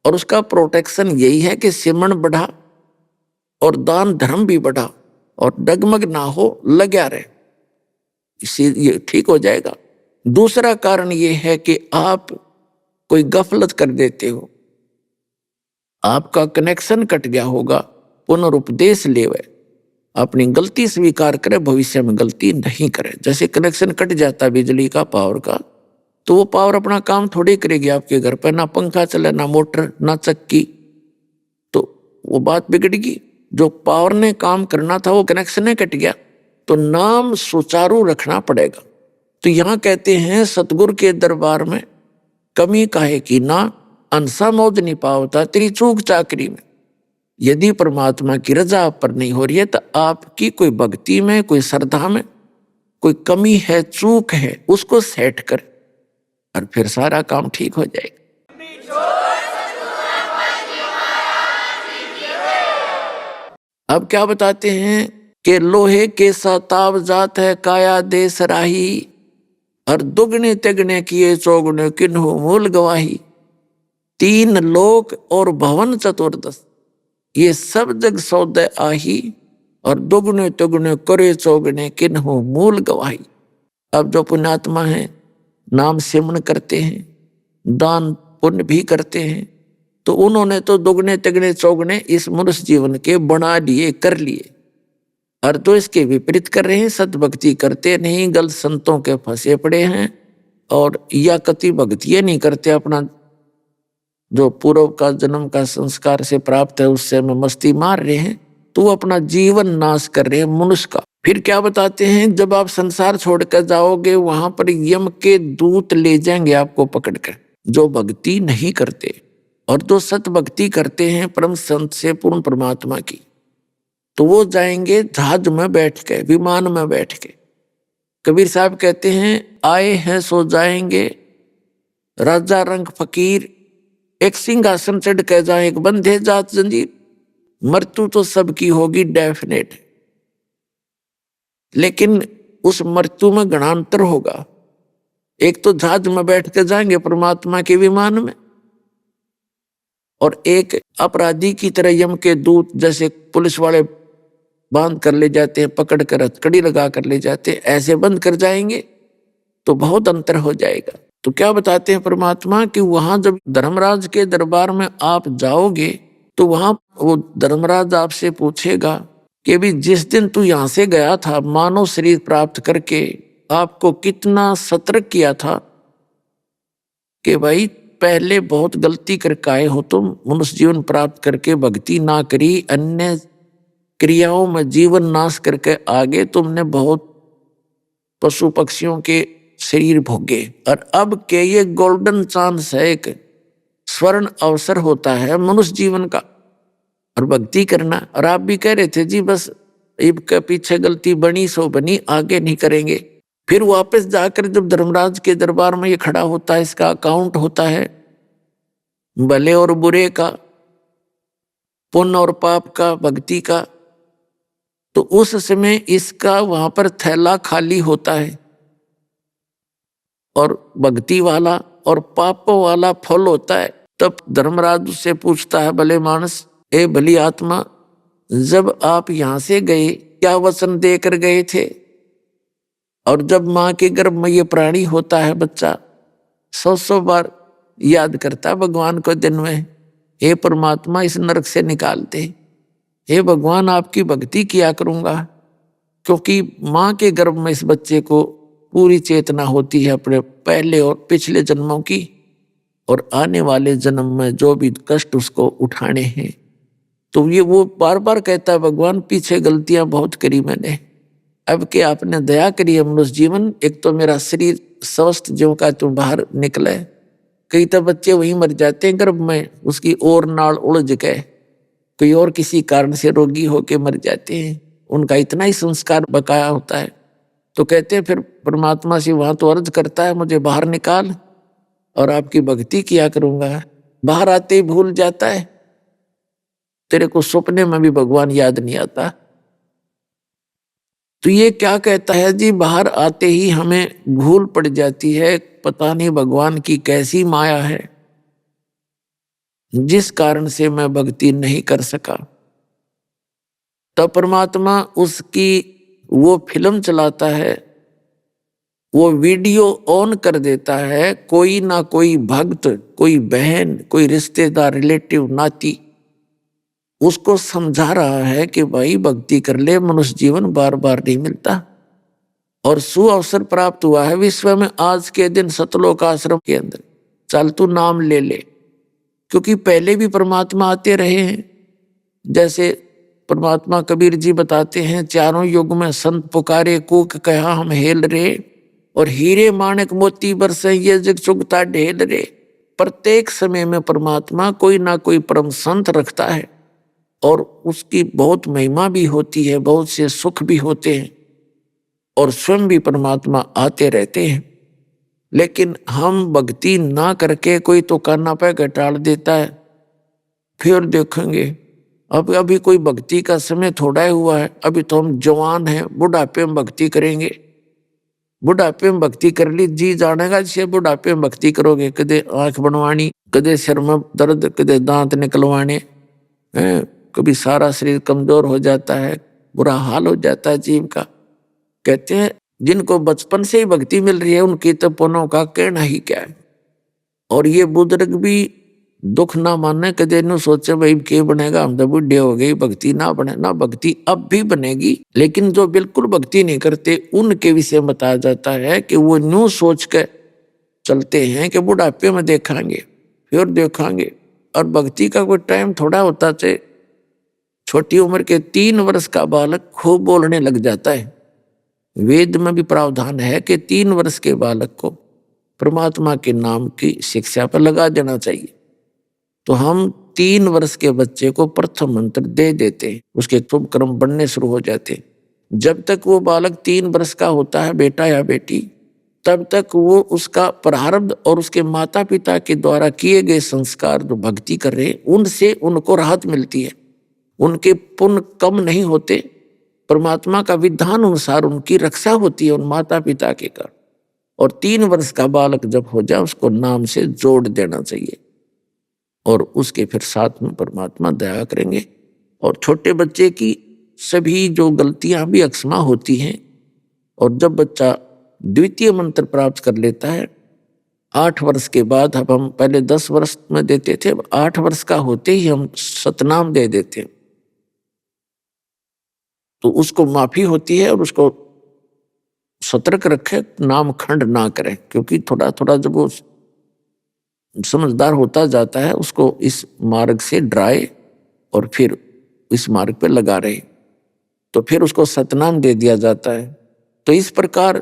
और उसका प्रोटेक्शन यही है कि सिमरण बढ़ा और दान धर्म भी बढ़ा और डगमग ना हो, लगा रहे, इससे ये ठीक हो जाएगा। दूसरा कारण ये है कि आप कोई गफलत कर देते हो, आपका कनेक्शन कट गया होगा, पुनरुपदेश लेवे, अपनी गलती स्वीकार करे, भविष्य में गलती नहीं करे। जैसे कनेक्शन कट जाता है बिजली का, पावर का, तो वो पावर अपना काम थोड़ी करेगी आपके घर पर, ना पंखा चले, ना मोटर, ना चक्की, तो वो बात बिगड़गी। जो पावर ने काम करना था वो कनेक्शन ने कट गया, तो नाम सुचारू रखना पड़ेगा। तो यहां कहते हैं सतगुरु के दरबार में कमी काहे की ना, अंसा मौज नहीं पावता तेरी चूक चाकरी में। यदि परमात्मा की रजा आप पर नहीं हो रही है तो आपकी कोई भक्ति में, कोई श्रद्धा में कोई कमी है, चूक है, उसको सेट कर और फिर सारा काम ठीक हो जाएगा। अब क्या बताते हैं कि लोहे के साताव जात है काया देश राही, और दुगने तिगने किए चौगने किन्हु मूल गवाही। तीन लोक और भवन चतुर्दश, ये सब जग सौदे आही, और दुगने तिगने करे चौगने किन्हु मूल गवाही। अब जो पुण्यात्मा है, नाम सिमरण करते हैं, दान पुण्य भी करते हैं, तो उन्होंने तो दुगने तिगने चौगने इस मनुष्य जीवन के बना लिए, कर लिए। और तो इसके विपरीत कर रहे हैं, सतभक्ति करते नहीं, गलत संतों के फंसे पड़े हैं, और या कति भक्तियां नहीं करते, अपना जो पूर्व का जन्म का संस्कार से प्राप्त है उससे में मस्ती मार रहे हैं, तो वो अपना जीवन नाश कर रहे हैं मनुष्य का। फिर क्या बताते हैं, जब आप संसार छोड़कर जाओगे वहां पर यम के दूत ले जाएंगे आपको पकड़कर, जो भक्ति नहीं करते और जो सत भक्ति करते हैं परम संत से, पूर्ण परमात्मा की, तो वो जाएंगे जहाज में बैठ के, विमान में बैठ के। कबीर साहब कहते हैं, आए हैं सो जाएंगे, राजा रंग फकीर, एक सिंहासन चढ़ के जाए, एक बंधे जात जंजीर। मृत्यु तो सबकी होगी डेफिनेट, लेकिन उस मृत्यु में गणांतर होगा। एक तो जहाज में बैठ के जाएंगे परमात्मा के विमान में, और एक अपराधी की तरह यम के दूत, जैसे पुलिस वाले बांध कर ले जाते हैं, पकड़ कर हथकड़ी लगा कर ले जाते हैं, ऐसे बंद कर जाएंगे, तो बहुत अंतर हो जाएगा। तो क्या बताते हैं परमात्मा कि वहां जब धर्मराज के दरबार में आप जाओगे तो वहां वो धर्मराज आपसे पूछेगा कि भी जिस दिन तू यहां से गया था मानव शरीर प्राप्त करके, आपको कितना सतर्क किया था कि भाई पहले बहुत गलती करके आए हो तुम, मनुष्य जीवन प्राप्त करके भक्ति ना करी, अन्य क्रियाओं में जीवन नाश करके आगे तुमने बहुत पशु पक्षियों के शरीर भोगे, और अब के ये गोल्डन चांस है, एक स्वर्ण अवसर होता है मनुष्य जीवन का और भक्ति करना। और आप भी कह रहे थे जी बस इब के पीछे गलती बनी सो बनी, आगे नहीं करेंगे। फिर वापस जाकर जब धर्मराज के दरबार में ये खड़ा होता है, इसका अकाउंट होता है भले और बुरे का, पुण्य और पाप का, भक्ति का, तो उस समय इसका वहां पर थैला खाली होता है, और भक्ति वाला और पापों वाला फल होता है। तब धर्मराज उससे पूछता है, भले मानस, ए भली आत्मा, जब आप यहां से गए क्या वचन देकर गए थे? और जब मां के गर्भ में ये प्राणी होता है बच्चा, 100 बार याद करता है भगवान को दिन में, हे परमात्मा इस नरक से निकाल दे, हे भगवान आपकी भक्ति किया करूंगा, क्योंकि मां के गर्भ में इस बच्चे को पूरी चेतना होती है अपने पहले और पिछले जन्मों की, और आने वाले जन्म में जो भी कष्ट उसको उठाने हैं। तो ये वो बार बार कहता है, भगवान पीछे गलतियां बहुत करी मैंने, अब के आपने दया करी है मनुष्य जीवन, एक तो मेरा शरीर स्वस्थ ज्यों का तुम बाहर निकले, कई तो बच्चे वहीं मर जाते हैं गर्भ में, उसकी और नाड़ उलझ गए, कोई और किसी कारण से रोगी होके मर जाते हैं, उनका इतना ही संस्कार बकाया होता है। तो कहते हैं फिर परमात्मा से वहां तो अर्ज करता है, मुझे बाहर निकाल और आपकी भक्ति किया करूंगा। बाहर आते ही भूल जाता है, तेरे को सपने में भी भगवान याद नहीं आता। तो ये क्या कहता है जी, बाहर आते ही हमें भूल पड़ जाती है, पता नहीं भगवान की कैसी माया है। जिस कारण से मैं भक्ति नहीं कर सका। तब परमात्मा उसकी वो फिल्म चलाता है, वो वीडियो ऑन कर देता है। कोई ना कोई भक्त, कोई बहन, कोई रिश्तेदार, रिलेटिव, नाती उसको समझा रहा है कि भाई भक्ति कर ले, मनुष्य जीवन बार बार नहीं मिलता। और सुअवसर प्राप्त हुआ है विश्व में आज के दिन सतलोक आश्रम के अंदर, चल तू नाम ले ले। क्योंकि पहले भी परमात्मा आते रहे हैं। जैसे परमात्मा कबीर जी बताते हैं, चारों युग में संत पुकारे कूक कहा हम हेल रे, और हीरे माणक मोती बरसे ये जग चुगता ढेल रे। प्रत्येक समय में परमात्मा कोई ना कोई परम संत रखता है और उसकी बहुत महिमा भी होती है, बहुत से सुख भी होते हैं और स्वयं भी परमात्मा आते रहते हैं। लेकिन हम भक्ति ना करके कोई तो काना पे टाल देता है। फिर देखेंगे अब अभी कोई भक्ति का समय थोड़ा ही हुआ है, अभी तो हम जवान हैं, बुढ़ापे में भक्ति करेंगे। बुढ़ापे में भक्ति कर ली जी जानेगा, जिसे बुढ़ापे में भक्ति करोगे कदे आंख बनवानी, कदे सिर में दर्द, कदे दांत निकलवाने, कभी सारा शरीर कमजोर हो जाता है, बुरा हाल हो जाता है जीव का। कहते हैं जिनको बचपन से ही भक्ति मिल रही है उनकी तो पुनों का कहना ही क्या है। और ये बुजुर्ग भी दुख ना माने, कदे न सोचे भाई क्या बनेगा, हम तो बुढ़े हो गए, भक्ति ना बने ना। भक्ति अब भी बनेगी, लेकिन जो बिल्कुल भक्ति नहीं करते उनके विषय में बताया जाता है कि वो न्यू सोच के चलते हैं कि बुढ़ापे में देखेंगे, फिर देखेंगे। और भक्ति का कोई टाइम थोड़ा होता है। छोटी उम्र के 3 वर्ष का बालक खूब बोलने लग जाता है। वेद में भी प्रावधान है कि 3 वर्ष के बालक को परमात्मा के नाम की शिक्षा पर लगा देना चाहिए। तो हम 3 वर्ष के बच्चे को प्रथम मंत्र दे देते हैं, उसके शुभ कर्म बनने शुरू हो जाते हैं। जब तक वो बालक 3 वर्ष का होता है, बेटा या बेटी, तब तक वो उसका प्रारब्ध और उसके माता पिता के द्वारा किए गए संस्कार जो भक्ति कर रहे हैं उनसे उनको राहत मिलती है। उनके पुण्य कम नहीं होते, परमात्मा का विधान अनुसार उनकी रक्षा होती है उन माता पिता के कारण। और 3 वर्ष का बालक जब हो जाए उसको नाम से जोड़ देना चाहिए और उसके फिर साथ में परमात्मा दया करेंगे। और छोटे बच्चे की सभी जो गलतियां भी अक्षमा होती हैं। और जब बच्चा द्वितीय मंत्र प्राप्त कर लेता है 8 वर्ष के बाद, अब हम पहले 10 वर्ष में देते थे, अब 8 वर्ष का होते ही हम सतनाम दे देते हैं। तो उसको माफी होती है और उसको सतर्क रखे, नाम खंड ना करें। क्योंकि थोड़ा थोड़ा जब वो समझदार होता जाता है उसको इस मार्ग से डराए और फिर इस मार्ग पे लगा रहे, तो फिर उसको सतनाम दे दिया जाता है। तो इस प्रकार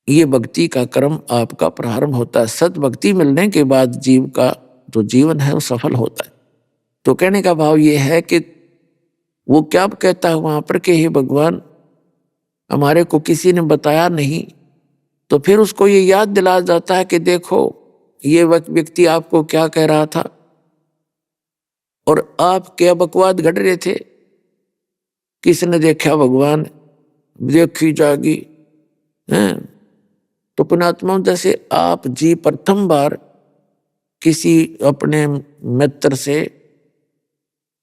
ये भक्ति का क्रम आपका प्रारंभ होता है। सत भक्ति मिलने के बाद जीव का जो जीवन है वो सफल होता है। तो कहने का भाव ये है कि वो क्या कहता है वहां पर कि हे भगवान, हमारे को किसी ने बताया नहीं। तो फिर उसको ये याद दिलाया जाता है कि देखो ये व्यक्ति आपको क्या कह रहा था और आप क्या बकवाद घड़ रहे थे। किसने देखा भगवान, देखी जागी हैं। तो पुण्यात्मा, जैसे आप जी प्रथम बार किसी अपने मित्र से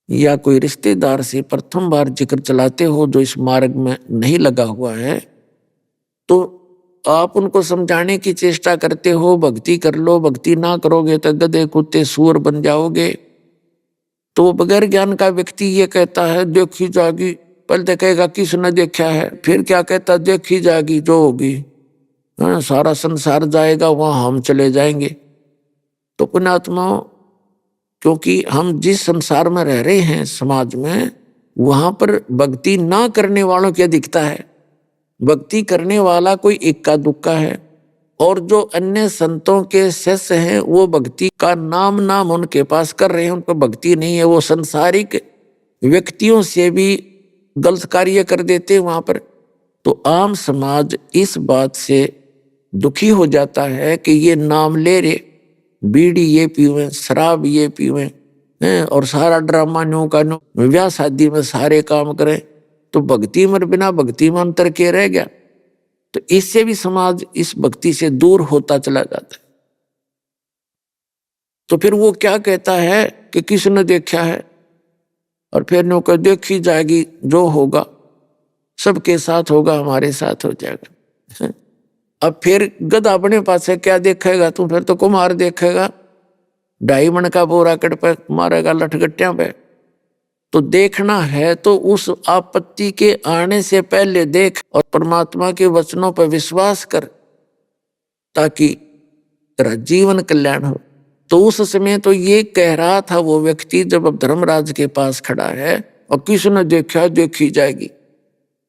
या कोई रिश्तेदार से प्रथम बार जिक्र चलाते हो जो इस मार्ग में नहीं लगा हुआ है, तो आप उनको समझाने की चेष्टा करते हो, भक्ति कर लो, भक्ति ना करोगे तो गधे कुत्ते सूअर बन जाओगे। तो बगैर ज्ञान का व्यक्ति ये कहता है देखी जागी, पहले तो कहेगा किसने देखा है, फिर क्या कहता देखी जागी जो होगी, सारा संसार जाएगा, वहां हम चले जाएंगे। तो पुण्यात्माओं, क्योंकि हम जिस संसार में रह रहे हैं समाज में, वहां पर भक्ति ना करने वालों की अधिकता है। भक्ति करने वाला कोई इक्का दुक्का है और जो अन्य संतों के शिष्य हैं वो भक्ति का नाम उनके पास कर रहे हैं, उनको भक्ति नहीं है। वो संसारिक व्यक्तियों से भी गलत कार्य कर देते हैं वहां पर। तो आम समाज इस बात से दुखी हो जाता है कि ये नाम ले रहे, बीड़ी ये पीवें, शराब ये पीवें और सारा ड्रामा न्यू का न्यू, ब्याह शादी में सारे काम करें, तो भक्ति में बिना भक्ति में अंतर के रह गया। तो इससे भी समाज इस भक्ति से दूर होता चला जाता है। तो फिर वो क्या कहता है कि किसने देखा है, और फिर नो कर देखी जाएगी, जो होगा सबके साथ होगा, हमारे साथ हो जाएगा। अब फिर गधा अपने पास से क्या देखेगा, तू फिर तो कुमार देखेगा, 2.5 मन का बोरा कट पे मारेगा लठगट्टियां पे। तो देखना है तो उस आपत्ति के आने से पहले देख और परमात्मा के वचनों पर विश्वास कर, ताकि तेरा जीवन कल्याण हो। तो उस समय तो ये कह रहा था वो व्यक्ति, जब अब धर्मराज के पास खड़ा है और किसने देखा देखी जाएगी,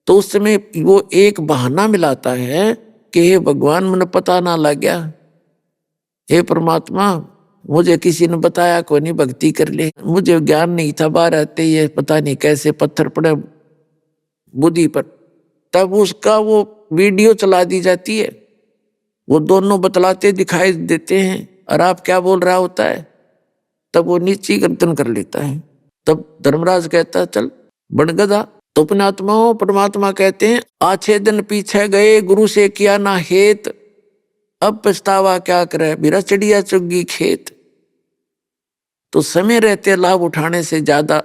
तो उस समय वो एक बहाना मिलाता है कि हे भगवान, मुझे पता ना लग गया, हे परमात्मा मुझे किसी ने बताया कोई नहीं, भक्ति कर ले, मुझे ज्ञान नहीं था, बाहर आते ये पता नहीं कैसे पत्थर पड़े बुद्धि पर। तब उसका वो वीडियो चला दी जाती है, वो दोनों बतलाते दिखाई देते हैं, और आप क्या बोल रहा होता है, तब वो नीची गर्दन कर लेता है। तब धर्मराज कहता है चल बन गधा। तो अपने आत्माओं परमात्मा कहते हैं, आछे दिन पीछे गए गुरु से किया ना हेत, अब पछतावा क्या करे मेरा चिड़िया चुगी खेत। तो समय रहते लाभ उठाने से ज्यादा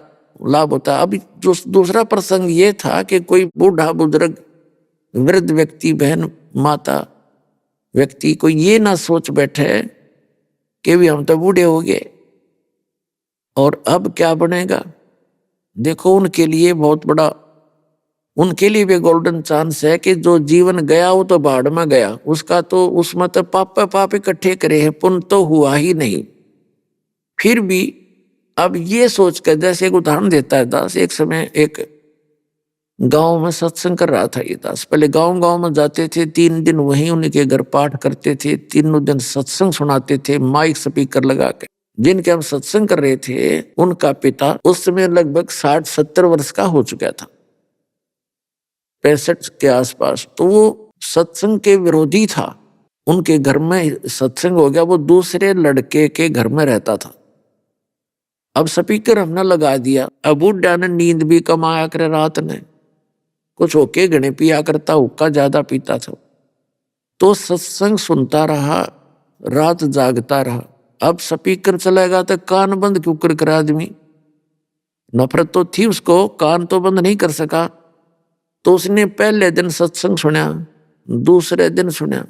लाभ होता। अब जो दूसरा प्रसंग ये था कि कोई बूढ़ा बुजुर्ग वृद्ध व्यक्ति, बहन माता व्यक्ति को ये ना सोच बैठे कि भी हम तो बूढ़े हो गए और अब क्या बनेगा। देखो उनके लिए बहुत बड़ा, उनके लिए भी गोल्डन चांस है कि जो जीवन गया वो तो बाढ़ में गया, उसका तो उसमें तो पाप पाप इकट्ठे करे हैं, पुण्य तो हुआ ही नहीं। फिर भी अब ये सोचकर, जैसे एक उदाहरण देता है दास, एक समय एक गांव में सत्संग कर रहा था ये दास। पहले गांव गांव में जाते थे, 3 दिन वहीं उनके घर पाठ करते थे, 3 दिन सत्संग सुनाते थे माइक स्पीकर लगा के। जिनके हम सत्संग कर रहे थे उनका पिता उस समय लगभग 60-70 वर्ष का हो चुका था, 65 के आसपास। तो वो सत्संग के विरोधी था, उनके घर में सत्संग हो गया, वो दूसरे लड़के के घर में रहता था। अब स्पीकर हमने लगा दिया, अब बुढ़ा ने नींद भी कम आया करे, रात ने कुछ होके गणे पिया करता, हुक्का ज्यादा पीता था। तो सत्संग सुनता रहा, रात जागता रहा। अब स्पीकर चलेगा तो कान बंद क्यों कर आदमी, नफरत तो थी उसको, कान तो बंद नहीं कर सका। तो उसने पहले दिन सत्संग सुना, दूसरे दिन सुना,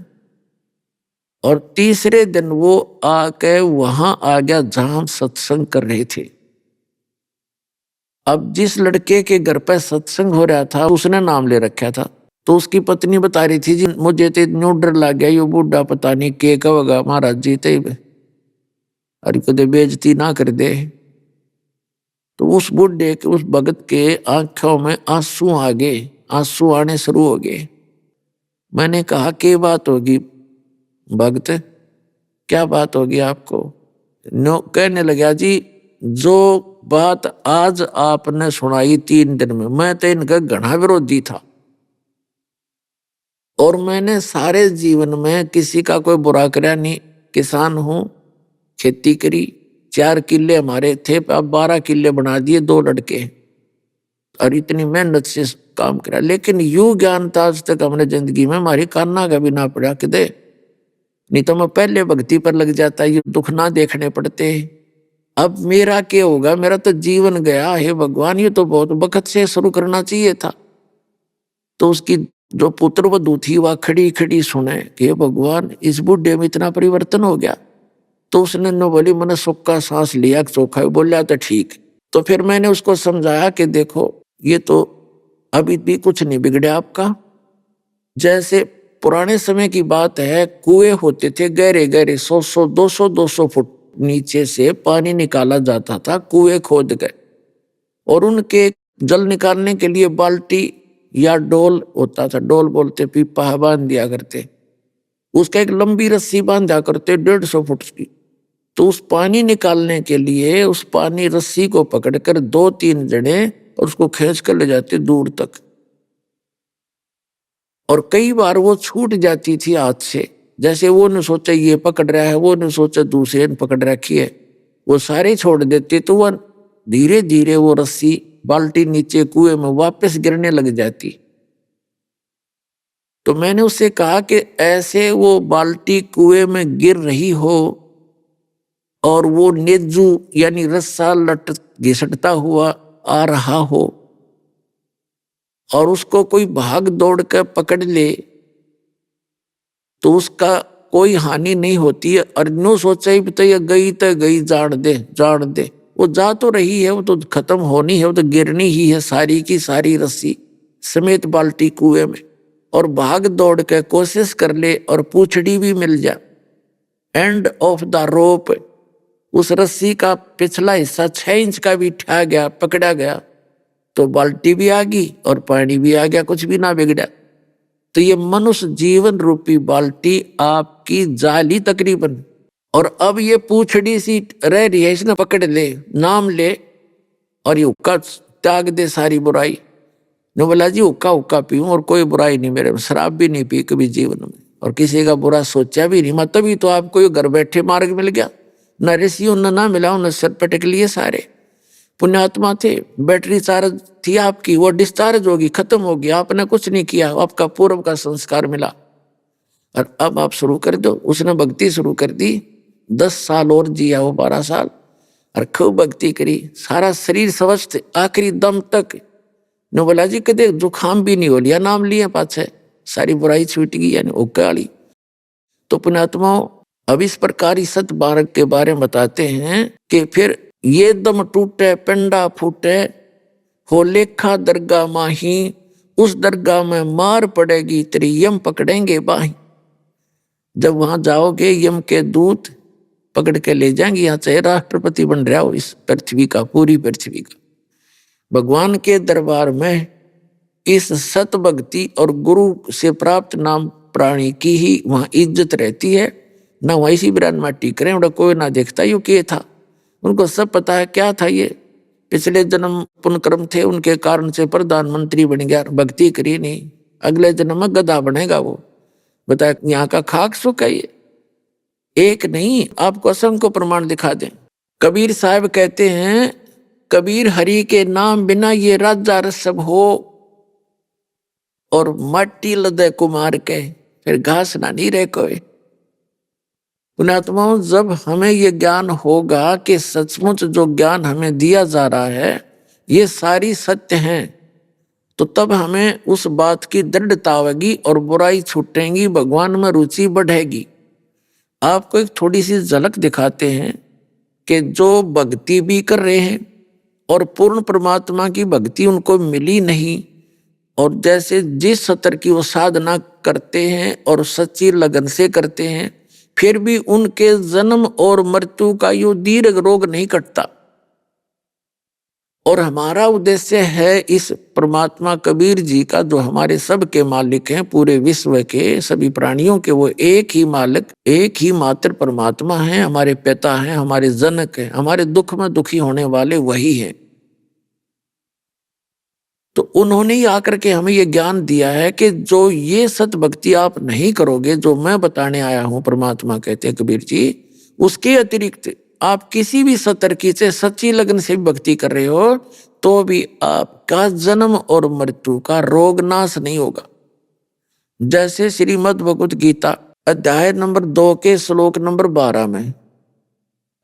और तीसरे दिन वो आके वहां आ गया जहां सत्संग कर रहे थे। अब जिस लड़के के घर पर सत्संग हो रहा था उसने नाम ले रखा था। तो उसकी पत्नी बता रही थी, जी मुझे तो इतना डर लग गया, ये बूढ़ा पता नहीं के कहेगा महाराज जी, ते अरे कदे बेइज्जती ना कर दे। तो उस बूढ़े के, उस भगत के आंखों में आंसू आ गए, आंसू आने शुरू हो गए। मैंने कहा क्या बात होगी भगत, क्या बात होगी आपको। नो कहने लगा, जी जो बात आज आपने सुनाई 3 दिन में, मैं तो इनका घना विरोधी था, और मैंने सारे जीवन में किसी का कोई बुरा कराया नहीं। किसान हूं, खेती करी, 4 किले हमारे थे, अब 12 किले बना दिए 2 लड़के, और इतनी मेहनत से काम करा। लेकिन यूं ज्ञान था आज तक हमने जिंदगी में, हमारी कान्ना का भी ना पड़ा कि दे, नहीं तो मैं पहले भक्ति पर लग जाता, ये दुख ना देखने पड़ते। अब मेरा क्या होगा, मेरा तो जीवन गया, हे भगवान ये तो बहुत वक्त से शुरू करना चाहिए था। तो उसकी जो पुत्र वधू थी वह खड़ी खड़ी सुने कि हे भगवान इस बूढ़े में इतना परिवर्तन हो गया। तो उसने न बोली, मैंने सुख का सांस लिया, चोखा बोला तो ठीक। तो फिर मैंने उसको समझाया कि देखो ये तो अभी भी कुछ नहीं बिगड़ा आपका। जैसे पुराने समय की बात है, कुएं होते थे गहरे गहरे, 100 200 फुट नीचे से पानी निकाला जाता था, कुएं खोद गए, और उनके जल निकालने के लिए बाल्टी या डोल होता था, डोल बोलते, पीपा बांध दिया करते, उसका एक लंबी रस्सी बांधा करते 150 फुट की। तो उस पानी निकालने के लिए उस पानी रस्सी को पकड़कर 2-3 जने और उसको खींच कर ले जाते दूर तक, और कई बार वो छूट जाती थी हाथ से। जैसे वो ने सोचा ये पकड़ रहा है, वो ने सोचा दूसरे ने पकड़ रखी है, वो सारे छोड़ देते, तो वह धीरे धीरे वो रस्सी बाल्टी नीचे कुएं में वापस गिरने लग जाती। तो मैंने उससे कहा कि ऐसे वो बाल्टी कुएं में गिर रही हो और वो नेजू यानी रस्सा लट घिसटता हुआ आ रहा हो और उसको कोई भाग दौड़ कर पकड़ ले तो उसका कोई हानि नहीं होती है। और नो सोचा ही तो ये गई तो गई, जान दे, वो जा तो रही है, वो तो खत्म होनी है, वो तो गिरनी ही है सारी की सारी रस्सी समेत बाल्टी कुएं में। और भाग दौड़ के कोशिश कर ले और पूछड़ी भी मिल जाए, एंड ऑफ द रोप, उस रस्सी का पिछला हिस्सा 6 इंच का भी ठा गया, पकड़ा गया, तो बाल्टी भी आ गई और पानी भी आ गया, कुछ भी ना बिगड़ा। तो ये मनुष्य जीवन रूपी बाल्टी आपकी जाली तकरीबन, और अब ये पूछड़ी सी रह रही है, इसने पकड़ ले, नाम ले और ये हुक्का त्याग दे सारी बुराई। ने बोला जी हुक्का पीऊं और कोई बुराई नहीं मेरे में, शराब भी नहीं पी कभी जीवन में और किसी का बुरा सोचा भी नहीं। मतलब ही तो आपको ये घर बैठे मार्ग मिल गया, न ऋषियों ने ना मिला, न सर पटक लिए सारे पुण्यात्मा थे। बैटरी चार्ज थी आपकी, वो डिस्चार्ज होगी, खत्म होगी, आपने कुछ नहीं किया, आपका पूर्व का संस्कार मिला और अब आप शुरू कर दो। उसने भक्ति शुरू कर दी, 10 साल और जिया वो, 12 साल, और खूब भक्ति करी, सारा शरीर स्वस्थ आखिरी दम तक। ने बोला जी कदे जुखाम भी नहीं हो लिया, नाम लिए पाछे सारी बुराई छूट गई, यानी उकाली। तो पुण्यात्माओं अब इस प्रकार सत मार्ग के बारे में बताते हैं कि फिर ये दम टूटे पिंडा फूटे, हो लेखा दरगाह माही, उस दरगाह में मार पड़ेगी तेरी, यम पकड़ेंगे बाही। जब वहां जाओगे यम के दूत पकड़ के ले जाएंगे, यहाँ चाहे राष्ट्रपति बन रहा हो इस पृथ्वी का, पूरी पृथ्वी का। भगवान के दरबार में इस सत भक्ति और गुरु से प्राप्त नाम प्राणी की ही वहां इज्जत रहती है। ना वहीं सी बिरान माटी करें, उड़ा कोई ना देखता ये क्या था, उनको सब पता है क्या था। ये पिछले जन्म पुण्यक्रम थे, उनके कारण से प्रधानमंत्री बन गया, भक्ति करी नहीं, अगले जन्म में गधा बनेगा वो। बताया यहाँ का खाक सुख है ये, एक नहीं आपको असंख्य प्रमाण दिखा दें। कबीर साहब कहते हैं, कबीर हरि के नाम बिना ये राजा रसब हो, और माटी लदे कुमार के फिर घास ना नहीं रह कोई। पुण्यात्माओं जब हमें ये ज्ञान होगा कि सचमुच जो ज्ञान हमें दिया जा रहा है ये सारी सत्य हैं, तो तब हमें उस बात की दृढ़ता होगी और बुराई छूटेंगी, भगवान में रुचि बढ़ेगी। आपको एक थोड़ी सी झलक दिखाते हैं कि जो भक्ति भी कर रहे हैं और पूर्ण परमात्मा की भक्ति उनको मिली नहीं, और जैसे जिस स्तर की वो साधना करते हैं और सच्ची लगन से करते हैं, फिर भी उनके जन्म और मृत्यु का यो दीर्घ रोग नहीं कटता। और हमारा उद्देश्य है इस परमात्मा कबीर जी का, जो हमारे सब के मालिक हैं, पूरे विश्व के सभी प्राणियों के, वो एक ही मालिक, एक ही मात्र परमात्मा हैं, हमारे पिता हैं, हमारे जनक हैं, हमारे दुख में दुखी होने वाले वही हैं। तो उन्होंने ही आकर के हमें ये ज्ञान दिया है कि जो ये सत भक्ति आप नहीं करोगे, जो मैं बताने आया हूं, परमात्मा कहते हैं कबीर जी, उसके अतिरिक्त आप किसी भी सतर्की से सच्ची लगन से भी भक्ति कर रहे हो तो भी आपका जन्म और मृत्यु का रोग नाश नहीं होगा। जैसे श्रीमद् भगवत गीता अध्याय नंबर 2 के श्लोक नंबर 12 में,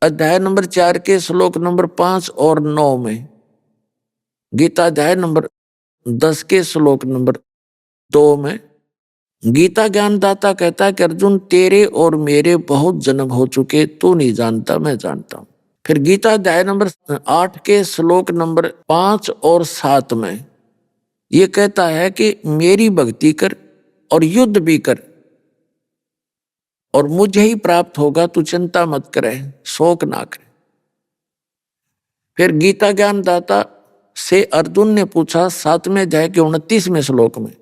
अध्याय नंबर 4 के श्लोक नंबर 5 और 9 में, गीता अध्याय नंबर 10 के श्लोक नंबर 2 में गीता ज्ञानदाता कहता है कि अर्जुन तेरे और मेरे बहुत जन्म हो चुके, तू नहीं जानता मैं जानता हूं। फिर गीता अध्याय नंबर 8 के श्लोक नंबर 5 और 7 में ये कहता है कि मेरी भक्ति कर और युद्ध भी कर और मुझे ही प्राप्त होगा, तू चिंता मत करे, शोक ना करे। फिर गीता ज्ञानदाता से अर्जुन ने पूछा 7वें अध्याय के 29वें श्लोक में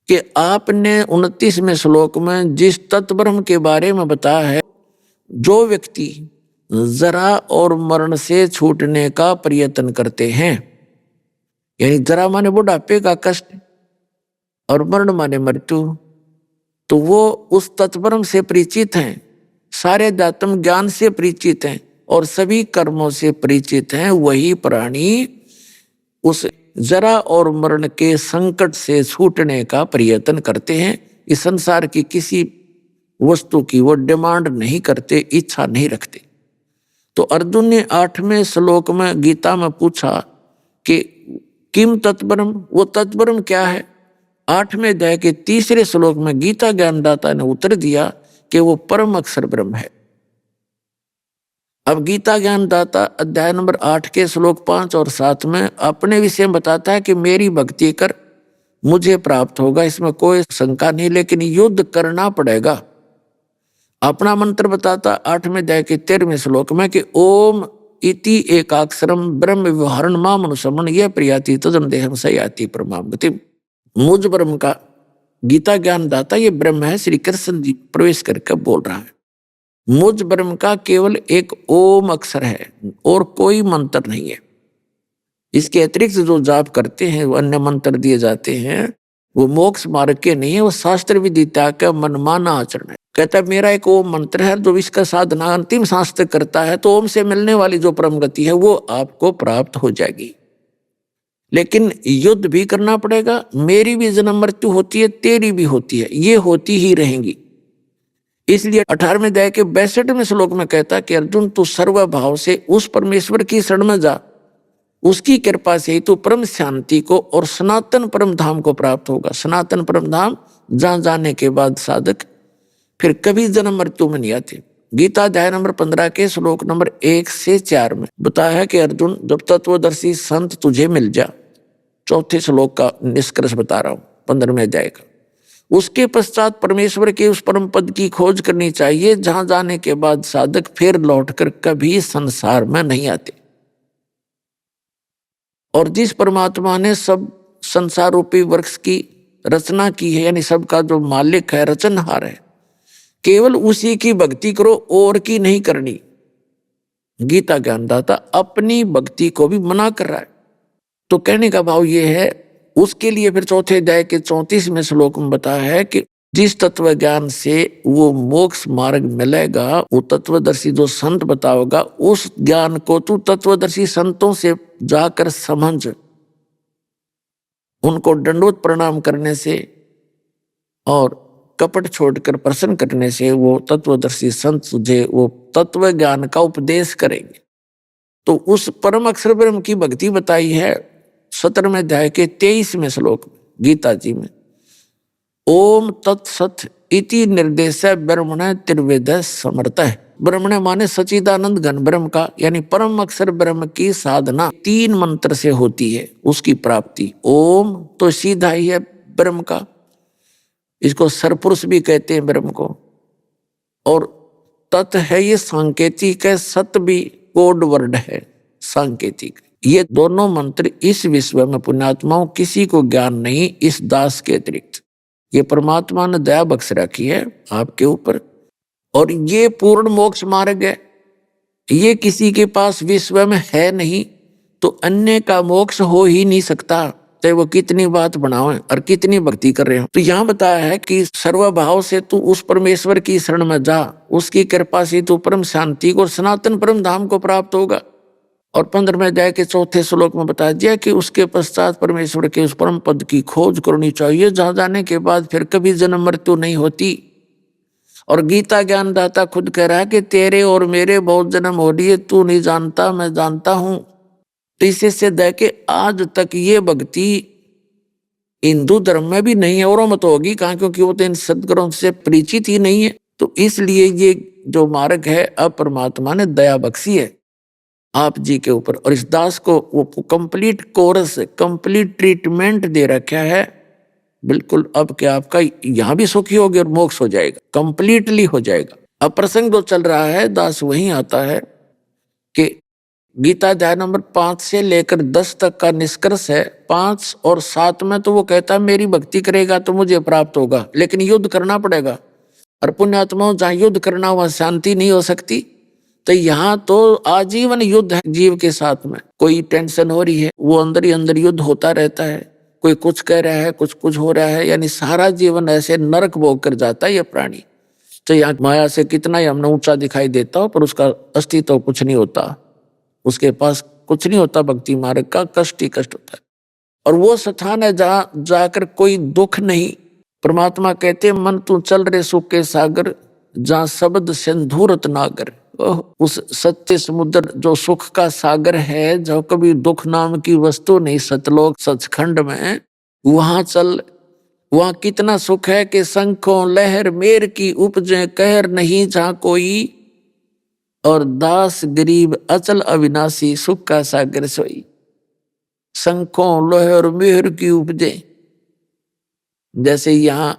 कि आपने 29वें श्लोक में जिस तत्ब्रह्म के बारे में बताया है, जो व्यक्ति जरा और मरण से छूटने का प्रयत्न करते हैं, यानी जरा माने बुढ़ापे का कष्ट और मरण माने मृत्यु, तो वो उस तत्ब्रह्म से परिचित हैं, सारे अध्यात्म ज्ञान से परिचित हैं और सभी कर्मों से परिचित हैं, वही प्राणी उस जरा और मरण के संकट से छूटने का प्रयत्न करते हैं। इस संसार की किसी वस्तु की वो डिमांड नहीं करते, इच्छा नहीं रखते। तो अर्जुन ने 8वें श्लोक में गीता में पूछा कि किम तत्परम, वो तत्परम क्या है। 8वें अध्याय के 3रे श्लोक में गीता ज्ञानदाता ने उत्तर दिया कि वो परम अक्षर ब्रह्म है। अब गीता ज्ञानदाता अध्याय नंबर 8 के श्लोक 5 और 7 में अपने विषय में बताता है कि मेरी भक्ति कर मुझे प्राप्त होगा, इसमें कोई शंका नहीं, लेकिन युद्ध करना पड़ेगा। अपना मंत्र बताता 8वें अध्याय के 13वें श्लोक में कि ओम इति एकाक्षरम ब्रह्म व्यवहारण माम अनुसमन यह प्रियाति तदम देहम सयाति परमाम गति। मुझ ब्रह्म का गीता ज्ञानदाता ये ब्रह्म है, श्री कृष्ण जी प्रवेश करके बोल रहा है। मुझ ब्रह्म का केवल एक ओम अक्षर है और कोई मंत्र नहीं है। इसके अतिरिक्त जो जाप करते हैं, वो अन्य मंत्र दिए जाते हैं, वो मोक्ष मार्ग के नहीं है, वो शास्त्र विधि त्याग का मनमाना आचरण है। कहता है मेरा एक ओम मंत्र है, जो इसका साधना अंतिम सांस तक करता है तो ओम से मिलने वाली जो परम गति है वो आपको प्राप्त हो जाएगी। लेकिन युद्ध भी करना पड़ेगा। मेरी भी जन्म मृत्यु होती है, तेरी भी होती है, ये होती ही रहेंगी। इसलिए 18वें अध्याय के 62वें श्लोक में कहता कि अर्जुन तू सर्वभाव से उस परमेश्वर की शरण में जा, उसकी कृपा से ही तू परम शांति को और सनातन परम धाम को प्राप्त होगा। सनातन परम धाम जहां जाने के बाद साधक फिर कभी जन्म मृत्यु में नहीं आते। गीता अध्याय नंबर 15 के श्लोक नंबर 1 से 4 में बताया कि अर्जुन जब तत्वदर्शी संत तुझे मिल जा, 4थे श्लोक का निष्कर्ष बता रहा हूं 15वें अध्याय का, उसके पश्चात परमेश्वर के उस परम पद की खोज करनी चाहिए जहां जाने के बाद साधक फिर लौटकर कभी संसार में नहीं आते। और जिस परमात्मा ने सब संसार रूपी वृक्ष की रचना की है, यानी सबका जो मालिक है, रचनहार है, केवल उसी की भक्ति करो और की नहीं करनी। गीता ज्ञानदाता अपनी भक्ति को भी मना कर रहा है। तो कहने का भाव ये है, उसके लिए फिर 4थे अध्याय के 34वें श्लोक में बताया है कि जिस तत्व ज्ञान से वो मोक्ष मार्ग मिलेगा, वो तत्वदर्शी जो संत बताओगा, उस ज्ञान को तू तत्वदर्शी संतों से जाकर समझ, उनको दंडवत प्रणाम करने से और कपट छोड़कर प्रसन्न करने से वो तत्वदर्शी संत तुझे वो तत्व ज्ञान का उपदेश करेंगे। तो उस परम अक्षर ब्रह्म की भक्ति बताई है 17वें अध्याय के 23वें श्लोक में गीता जी में। ओम तत्सत इति निर्देश ब्रह्मण त्रिवेद समर्थ है। ब्रह्मण माने सचिदानंद घन ब्रह्म का, यानी परम अक्षर ब्रह्म की साधना 3 मंत्र से होती है, उसकी प्राप्ति। ओम तो सीधा ही है ब्रह्म का, इसको सरपुरुष भी कहते हैं ब्रह्म को। और तत् है ये सांकेतिक है, सत भी कोड वर्ड है सांकेतिक। ये दोनों मंत्र इस विश्व में पुण्यात्माओं किसी को ज्ञान नहीं, इस दास के अतिरिक्त। ये परमात्मा ने दया बख्श रखी है आपके ऊपर, और ये पूर्ण मोक्ष मार्ग है। ये किसी के पास विश्व में है नहीं, तो अन्य का मोक्ष हो ही नहीं सकता, चाहे वो कितनी बात बनाओ और कितनी भक्ति कर रहे हो। तो यहाँ बताया है कि सर्वभाव से तू उस परमेश्वर की शरण में जा, उसकी कृपा से तू परम शांति को, सनातन परम धाम को प्राप्त होगा। और 15वें अध्याय के 4थे श्लोक में बताया दिया कि उसके पश्चात परमेश्वर के उस परम पद की खोज करनी चाहिए जहां जाने के बाद फिर कभी जन्म मृत्यु नहीं होती। और गीता ज्ञानदाता खुद कह रहा है कि तेरे और मेरे बहुत जन्म हो लिए, तू नहीं जानता मैं जानता हूं। तो इससे सिद्ध है कि आज तक ये भक्ति हिंदू धर्म में भी नहीं है, और मत होगी कहाँ, क्योंकि वो तो इन सदग्रंथ से परिचित ही नहीं है। तो इसलिए ये जो मार्ग है अब परमात्मा ने दया बख्शी है आप जी के ऊपर, और इस दास को वो कंप्लीट कोर्स, कंप्लीट ट्रीटमेंट दे रखा है। बिल्कुल अब क्या आपका यहाँ भी सुखी होगी और मोक्ष हो जाएगा, कंप्लीटली हो जाएगा। अब प्रसंग जो चल रहा है, दास वहीं आता है कि गीता अध्याय नंबर 5 से लेकर 10 तक का निष्कर्ष है। 5 और 7 में तो वो कहता है मेरी भक्ति करेगा तो मुझे प्राप्त होगा, लेकिन युद्ध करना पड़ेगा। और पुण्यात्माओं जहाँ युद्ध करना वहां शांति नहीं हो सकती। तो यहाँ तो आजीवन युद्ध है जीव के साथ में। कोई टेंशन हो रही है, वो अंदर ही अंदर युद्ध होता रहता है। कोई कुछ कह रहा है, कुछ हो रहा है, यानी सारा जीवन ऐसे नरक भोग कर जाता है ये प्राणी। तो यहाँ माया से कितना ही हमने ऊंचा दिखाई देता हो, पर उसका अस्तित्व कुछ नहीं होता, उसके पास कुछ नहीं होता। भक्ति मार्ग का कष्ट ही कष्ट होता है। और वो स्थान है जहाँ जाकर कोई दुख नहीं। परमात्मा कहते मन तू चल रे सुख के सागर, जहाँ शब्द सिंधुरत नागर, उस सत्य समुद्र जो सुख का सागर है, जो कभी दुख नाम की वस्तु नहीं, सतलोक सचखंड में, वहां चल। वहां कितना सुख है कि शंखों लहर मेर की उपजे कहर नहीं जहाँ कोई, और दास गरीब अचल अविनाशी सुख का सागर सोई। शंखों लहर मेहर की उपजे, जैसे यहाँ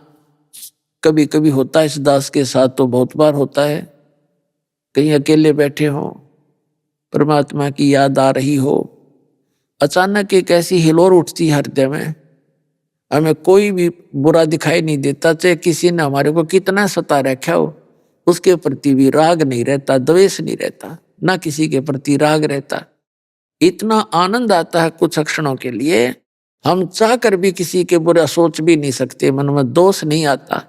कभी कभी होता है इस दास के साथ, तो बहुत बार होता है, कहीं अकेले बैठे हो, परमात्मा की याद आ रही हो, अचानक एक ऐसी हिलोर उठती है हृदय में, हमें कोई भी बुरा दिखाई नहीं देता, चाहे किसी ने हमारे को कितना सता रखा हो, उसके प्रति भी राग नहीं रहता, द्वेष नहीं रहता, ना किसी के प्रति राग रहता। इतना आनंद आता है कुछ क्षणों के लिए, हम चाहकर भी किसी के बुरा सोच भी नहीं सकते, मन में दोष नहीं आता।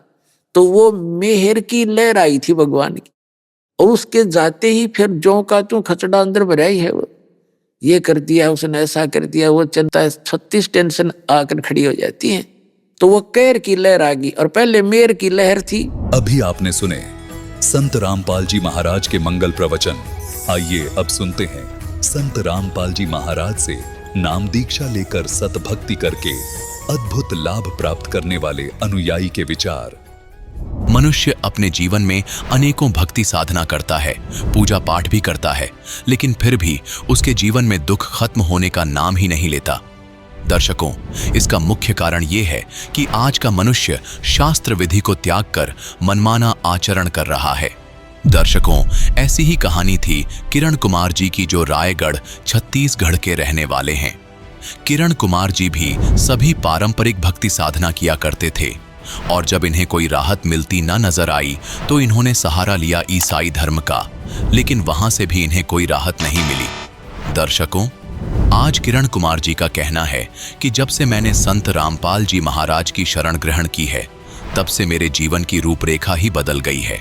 तो वो मेहर की लहर आई थी भगवान की, और उसके जाते ही फिर जो का त्यों खचड़ा अंदर भरा ही है, वो ये कर दिया, उसने ऐसा कर दिया, वो चिंता 36 टेंशन आकर खड़ी हो जाती है। तो वो कहर की लहर आ गई, और पहले मेहर की लहर थी। अभी आपने सुने संत रामपाल जी महाराज के मंगल प्रवचन। आइए अब सुनते हैं संत रामपाल जी महाराज से नाम दीक्षा लेकर सतभक्ति करके अद्भुत लाभ प्राप्त करने वाले अनुयायी के विचार। मनुष्य अपने जीवन में अनेकों भक्ति साधना करता है, पूजा पाठ भी करता है, लेकिन फिर भी उसके जीवन में दुख खत्म होने का नाम ही नहीं लेता। दर्शकों, इसका मुख्य कारण यह है कि आज का मनुष्य शास्त्र विधि को त्याग कर मनमाना आचरण कर रहा है। दर्शकों, ऐसी ही कहानी थी किरण कुमार जी की, जो रायगढ़ छत्तीसगढ़ के रहने वाले हैं। किरण कुमार जी भी सभी पारंपरिक भक्ति साधना किया करते थे, और जब इन्हें कोई राहत मिलती ना नजर आई तो इन्होंने सहारा लिया ईसाई धर्म का, लेकिन वहां से भी इन्हें कोई राहत नहीं मिली। दर्शकों, आज किरण कुमार जी का कहना है कि जब से मैंने संत रामपाल जी महाराज की शरण ग्रहण की है, तब से मेरे जीवन की रूपरेखा ही बदल गई है।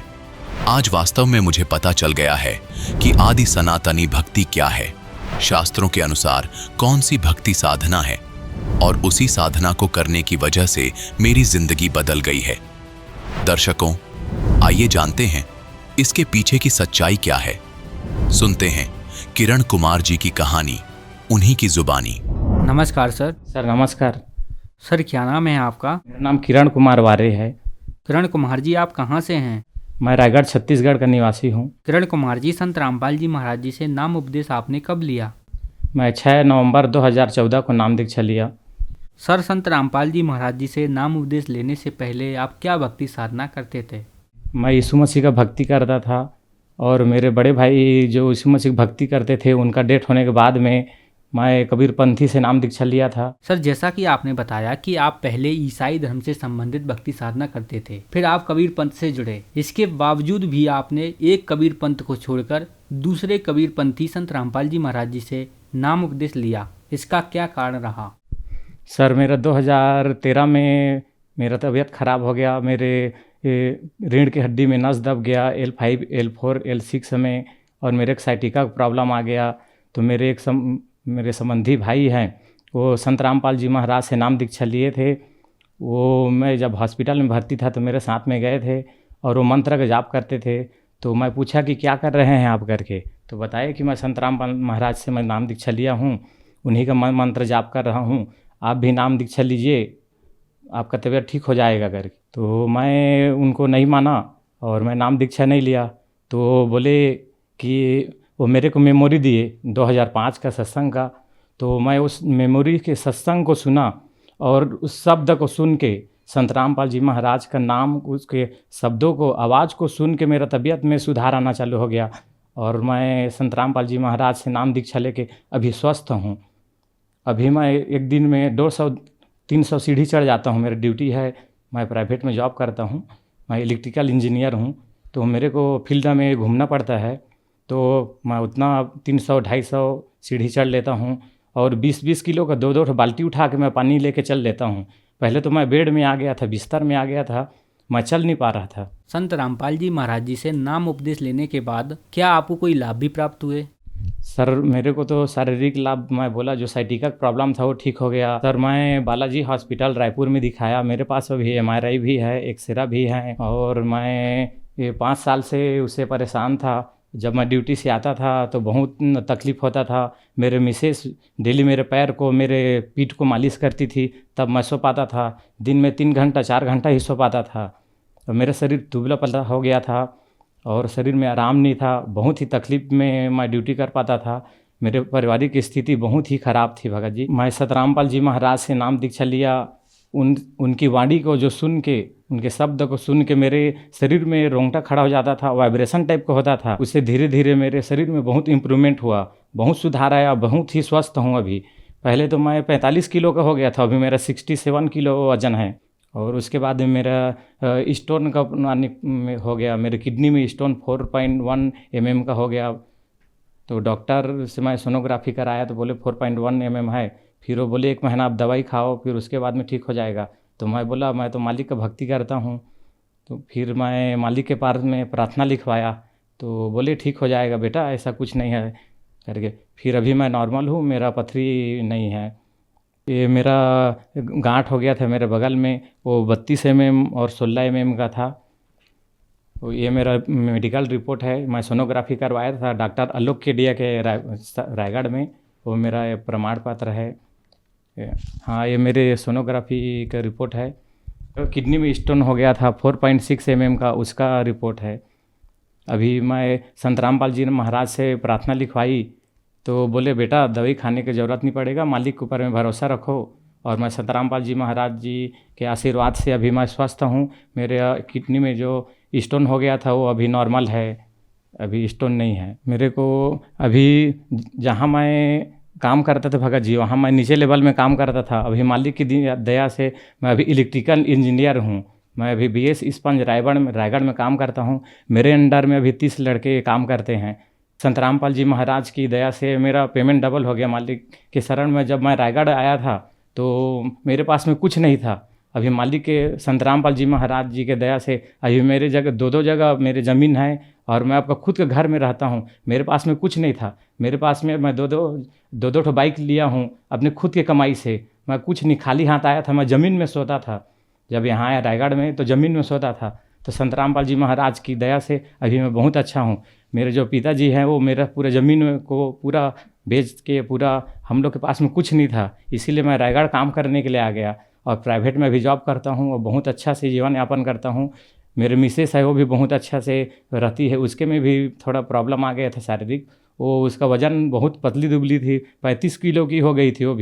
आज वास्तव में मुझे पता चल गया है कि आदि सनातनी भक्ति क्या है, शास्त्रों के अनुसार कौन सी भक्ति साधना है, और उसी साधना को करने की वजह से मेरी जिंदगी बदल गई है। दर्शकों, आइए जानते हैं इसके पीछे की सच्चाई क्या है। सुनते हैं किरण कुमार जी की कहानी, उन्हीं की जुबानी। नमस्कार सर। सर नमस्कार। सर क्या नाम है आपका? मेरा नाम किरण कुमार वारे है। किरण कुमार जी, आप कहाँ से हैं? मैं रायगढ़ छत्तीसगढ़ का निवासी हूँ। किरण कुमार जी, संत रामपाल जी महाराज जी से नाम उपदेश आपने कब लिया? मैं 6 नवंबर 2014 को नाम दीक्षा लिया। सर, संत रामपाल जी महाराज जी से नाम उपदेश लेने से पहले आप क्या भक्ति साधना करते थे? मैं यीशु मसीह का भक्ति करता था, और मेरे बड़े भाई जो यीशु मसीह की भक्ति करते थे, उनका डेथ होने के बाद में मैं कबीरपंथी से नाम दीक्षा लिया था। सर, जैसा कि आपने बताया कि आप पहले ईसाई धर्म से संबंधित भक्ति साधना करते थे, फिर आप कबीर पंथ से जुड़े, इसके बावजूद भी आपने एक कबीर पंथ को छोड़कर दूसरे कबीर पंथी संत रामपाल जी महाराज जी से नाम उपदेश लिया, इसका क्या कारण रहा? सर, मेरा 2013 में मेरा तबीयत ख़राब हो गया। मेरे रीढ़ की हड्डी में नस दब गया, L5, L4, L6 में, और मेरे एक साइटिका का प्रॉब्लम आ गया। तो मेरे मेरे संबंधी भाई हैं, वो संत रामपाल जी महाराज से नाम दीक्षा लिए थे। वो मैं जब हॉस्पिटल में भर्ती था तो मेरे साथ में गए थे, और वो मंत्र का जाप करते थे। तो मैं पूछा कि क्या कर रहे हैं आप करके, तो बताया कि मैं संत रामपाल महाराज से मैं नाम दीक्षा लिया हूँ, उन्हीं का मंत्र जाप कर रहा हूँ, आप भी नाम दीक्षा लीजिए, आपका तबीयत ठीक हो जाएगा करके। तो मैं उनको नहीं माना और मैं नाम दीक्षा नहीं लिया। तो बोले कि वो मेरे को मेमोरी दिए 2005 का सत्संग का। तो मैं उस मेमोरी के सत्संग को सुना, और उस शब्द को सुन के, संत रामपाल जी महाराज का नाम, उसके शब्दों को, आवाज़ को सुन के मेरा तबीयत में सुधार आना चालू हो गया, और मैं संत रामपाल जी महाराज से नाम दीक्षा लेके अभी स्वस्थ हूँ। अभी मैं एक दिन में 200-300 सीढ़ी चढ़ जाता हूँ। मेरी ड्यूटी है, मैं प्राइवेट में जॉब करता हूँ, मैं इलेक्ट्रिकल इंजीनियर हूँ। तो मेरे को फील्ड में घूमना पड़ता है, तो मैं उतना 300-250 सीढ़ी चढ़ लेता हूँ, और 20-20 किलो का 2-2 बाल्टी उठा के मैं पानी लेके चल लेता हूँ। पहले तो मैं बेड में आ गया था, बिस्तर में आ गया था, मैं चल नहीं पा रहा था। संत रामपाल जी महाराज जी से नाम उपदेश लेने के बाद क्या आपको कोई लाभ भी प्राप्त हुए? सर, मेरे को तो शारीरिक लाभ, मैं बोला जो साइटिका प्रॉब्लम था वो ठीक हो गया। सर, मैं बालाजी हॉस्पिटल रायपुर में दिखाया, मेरे पास अभी MRI भी है, एक्सरा भी है, और मैं ये 5 साल से उससे परेशान था। जब मैं ड्यूटी से आता था तो बहुत तकलीफ़ होता था। मेरे मिसेस डेली मेरे पैर को, मेरे पीठ को मालिश करती थी, तब मैं सो पाता था। दिन में 3 घंटा 4 घंटा ही सो पाता था। और मेरा शरीर दुबला पतला हो गया था और शरीर में आराम नहीं था। बहुत ही तकलीफ़ में मैं ड्यूटी कर पाता था। मेरे पारिवारिक स्थिति बहुत ही ख़राब थी भगत जी। मैं सतरामपाल जी महाराज से नाम दीक्षा लिया। उनकी वाणी को जो सुन के, उनके शब्द को सुन के मेरे शरीर में रोंगटा खड़ा हो जाता था, वाइब्रेशन टाइप का होता था। उससे धीरे धीरे मेरे शरीर में बहुत इम्प्रूवमेंट हुआ, बहुत सुधार आया, बहुत ही स्वस्थ हूँ अभी। पहले तो मैं 45 किलो का हो गया था, अभी मेरा 67 किलो वजन है। और उसके बाद मेरा स्टोन का हो गया, मेरे किडनी में स्टोन 4.1 mm का हो गया। तो डॉक्टर से मैं सोनोग्राफी कराया तो बोले 4.1 mm है। फिर वो बोले 1 महीना आप दवाई खाओ, फिर उसके बाद में ठीक हो जाएगा। तो मैं बोला मैं तो मालिक का भक्ति करता हूँ। तो फिर मैं मालिक के पास में प्रार्थना लिखवाया तो बोले ठीक हो जाएगा बेटा, ऐसा कुछ नहीं है करके। फिर अभी मैं नॉर्मल हूँ, मेरा पथरी नहीं है। ये मेरा गांठ हो गया था मेरे बगल में, वो 32 mm और 16 mm का था। तो ये मेरा मेडिकल रिपोर्ट है। मैं सोनोग्राफी करवाया था डॉक्टर आलोक केडिया के रायगढ़ में, वो मेरा प्रमाण पत्र है। हाँ, ये मेरे सोनोग्राफी का रिपोर्ट है। किडनी में स्टोन हो गया था 4.6 mm का, उसका रिपोर्ट है। अभी मैं संत रामपाल जी महाराज से प्रार्थना लिखवाई तो बोले बेटा दवाई खाने की ज़रूरत नहीं पड़ेगा, मालिक के ऊपर में भरोसा रखो। और मैं संत रामपाल जी महाराज जी के आशीर्वाद से अभी मैं स्वस्थ हूँ। मेरे किडनी में जो स्टोन हो गया था वो अभी नॉर्मल है, अभी स्टोन नहीं है। मेरे को अभी जहाँ मैं काम करता था भगत जी, वहाँ मैं नीचे लेवल में काम करता था। अभी मालिक की दया से मैं अभी इलेक्ट्रिकल इंजीनियर हूँ। मैं अभी BS स्पंज रायगढ़ में काम करता हूँ। मेरे अंडर में अभी 30 लड़के काम करते हैं। संत रामपाल जी महाराज की दया से मेरा पेमेंट डबल हो गया मालिक के शरण में। जब मैं रायगढ़ आया था तो मेरे पास में कुछ नहीं था। अभी मालिक के संत रामपाल जी महाराज जी के दया से अभी मेरे जगह 2 जगह मेरे ज़मीन है और मैं आपका खुद के घर में रहता हूँ। मेरे पास में कुछ नहीं था। मेरे पास में मैं दो ठो बाइक लिया हूँ अपने खुद के कमाई से। मैं कुछ नहीं, खाली हाथ आया था। मैं ज़मीन में सोता था, जब यहाँ आया रायगढ़ में तो ज़मीन में सोता था। तो संत रामपाल जी महाराज की दया से अभी मैं बहुत अच्छा हूँ। मेरे जो पिताजी हैं वो मेरा पूरा ज़मीन को पूरा बेच के, पूरा हम लोग के पास में कुछ नहीं था, इसीलिए मैं रायगढ़ काम करने के लिए आ गया। और प्राइवेट में भी जॉब करता हूँ और बहुत अच्छा से जीवन यापन करता हूँ। मेरे मिसेस है वो भी बहुत अच्छा से रहती है। उसके में भी थोड़ा प्रॉब्लम आ गया था शारीरिक, वो उसका वज़न बहुत पतली दुबली थी, 35 किलो की हो गई थी। वो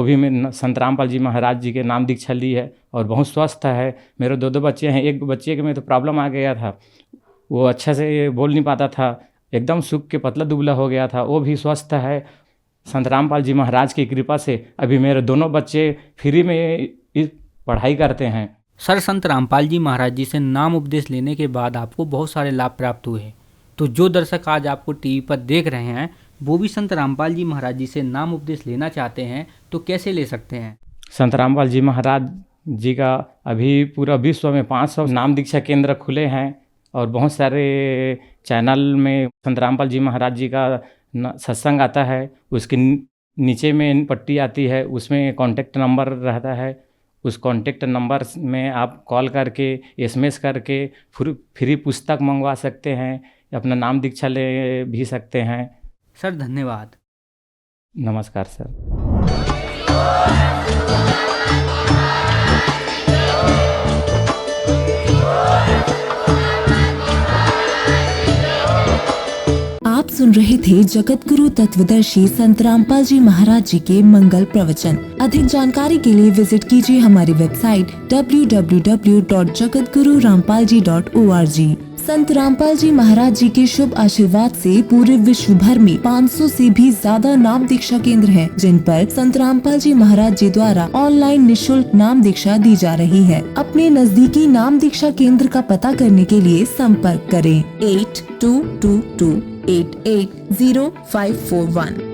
भी मैं संत रामपाल जी महाराज जी के नाम दीक्षा ली है और बहुत स्वस्थ है। मेरे 2 बच्चे हैं। एक बच्चे के में तो प्रॉब्लम आ गया था, वो अच्छा से बोल नहीं पाता था, एकदम सूख के पतला दुबला हो गया था, वो भी स्वस्थ है। संत रामपाल जी महाराज की कृपा से अभी मेरे 2 बच्चे फ्री में पढ़ाई करते हैं। सर, संत रामपाल जी महाराज जी से नाम उपदेश लेने के बाद आपको बहुत सारे लाभ प्राप्त हुए। तो जो दर्शक आज आपको टीवी पर देख रहे हैं वो भी संत रामपाल जी महाराज जी से नाम उपदेश लेना चाहते हैं तो कैसे ले सकते हैं? संत रामपाल जी महाराज जी का अभी पूरा विश्व में 500 नाम दीक्षा केंद्र खुले हैं और बहुत सारे चैनल में संत रामपाल जी महाराज जी का सत्संग आता है। उसके नीचे में पट्टी आती है, उसमें कॉन्टेक्ट नंबर रहता है। उस कॉन्टेक्ट नंबर में आप कॉल करके, SMS करके फ्री पुस्तक मंगवा सकते हैं, अपना नाम दीक्षा ले भी सकते हैं। सर धन्यवाद। नमस्कार सर। आप सुन रहे थे जगत गुरु तत्वदर्शी संत रामपाल जी महाराज जी के मंगल प्रवचन। अधिक जानकारी के लिए विजिट कीजिए हमारी वेबसाइट www.jagatgururampalji.org। संत रामपाल जी महाराज जी के शुभ आशीर्वाद से पूरे विश्व भर में 500 से भी ज्यादा नाम दीक्षा केंद्र हैं, जिन पर संत रामपाल जी महाराज जी द्वारा ऑनलाइन निशुल्क नाम दीक्षा दी जा रही है। अपने नजदीकी नाम दीक्षा केंद्र का पता करने के लिए संपर्क करें 8222880541।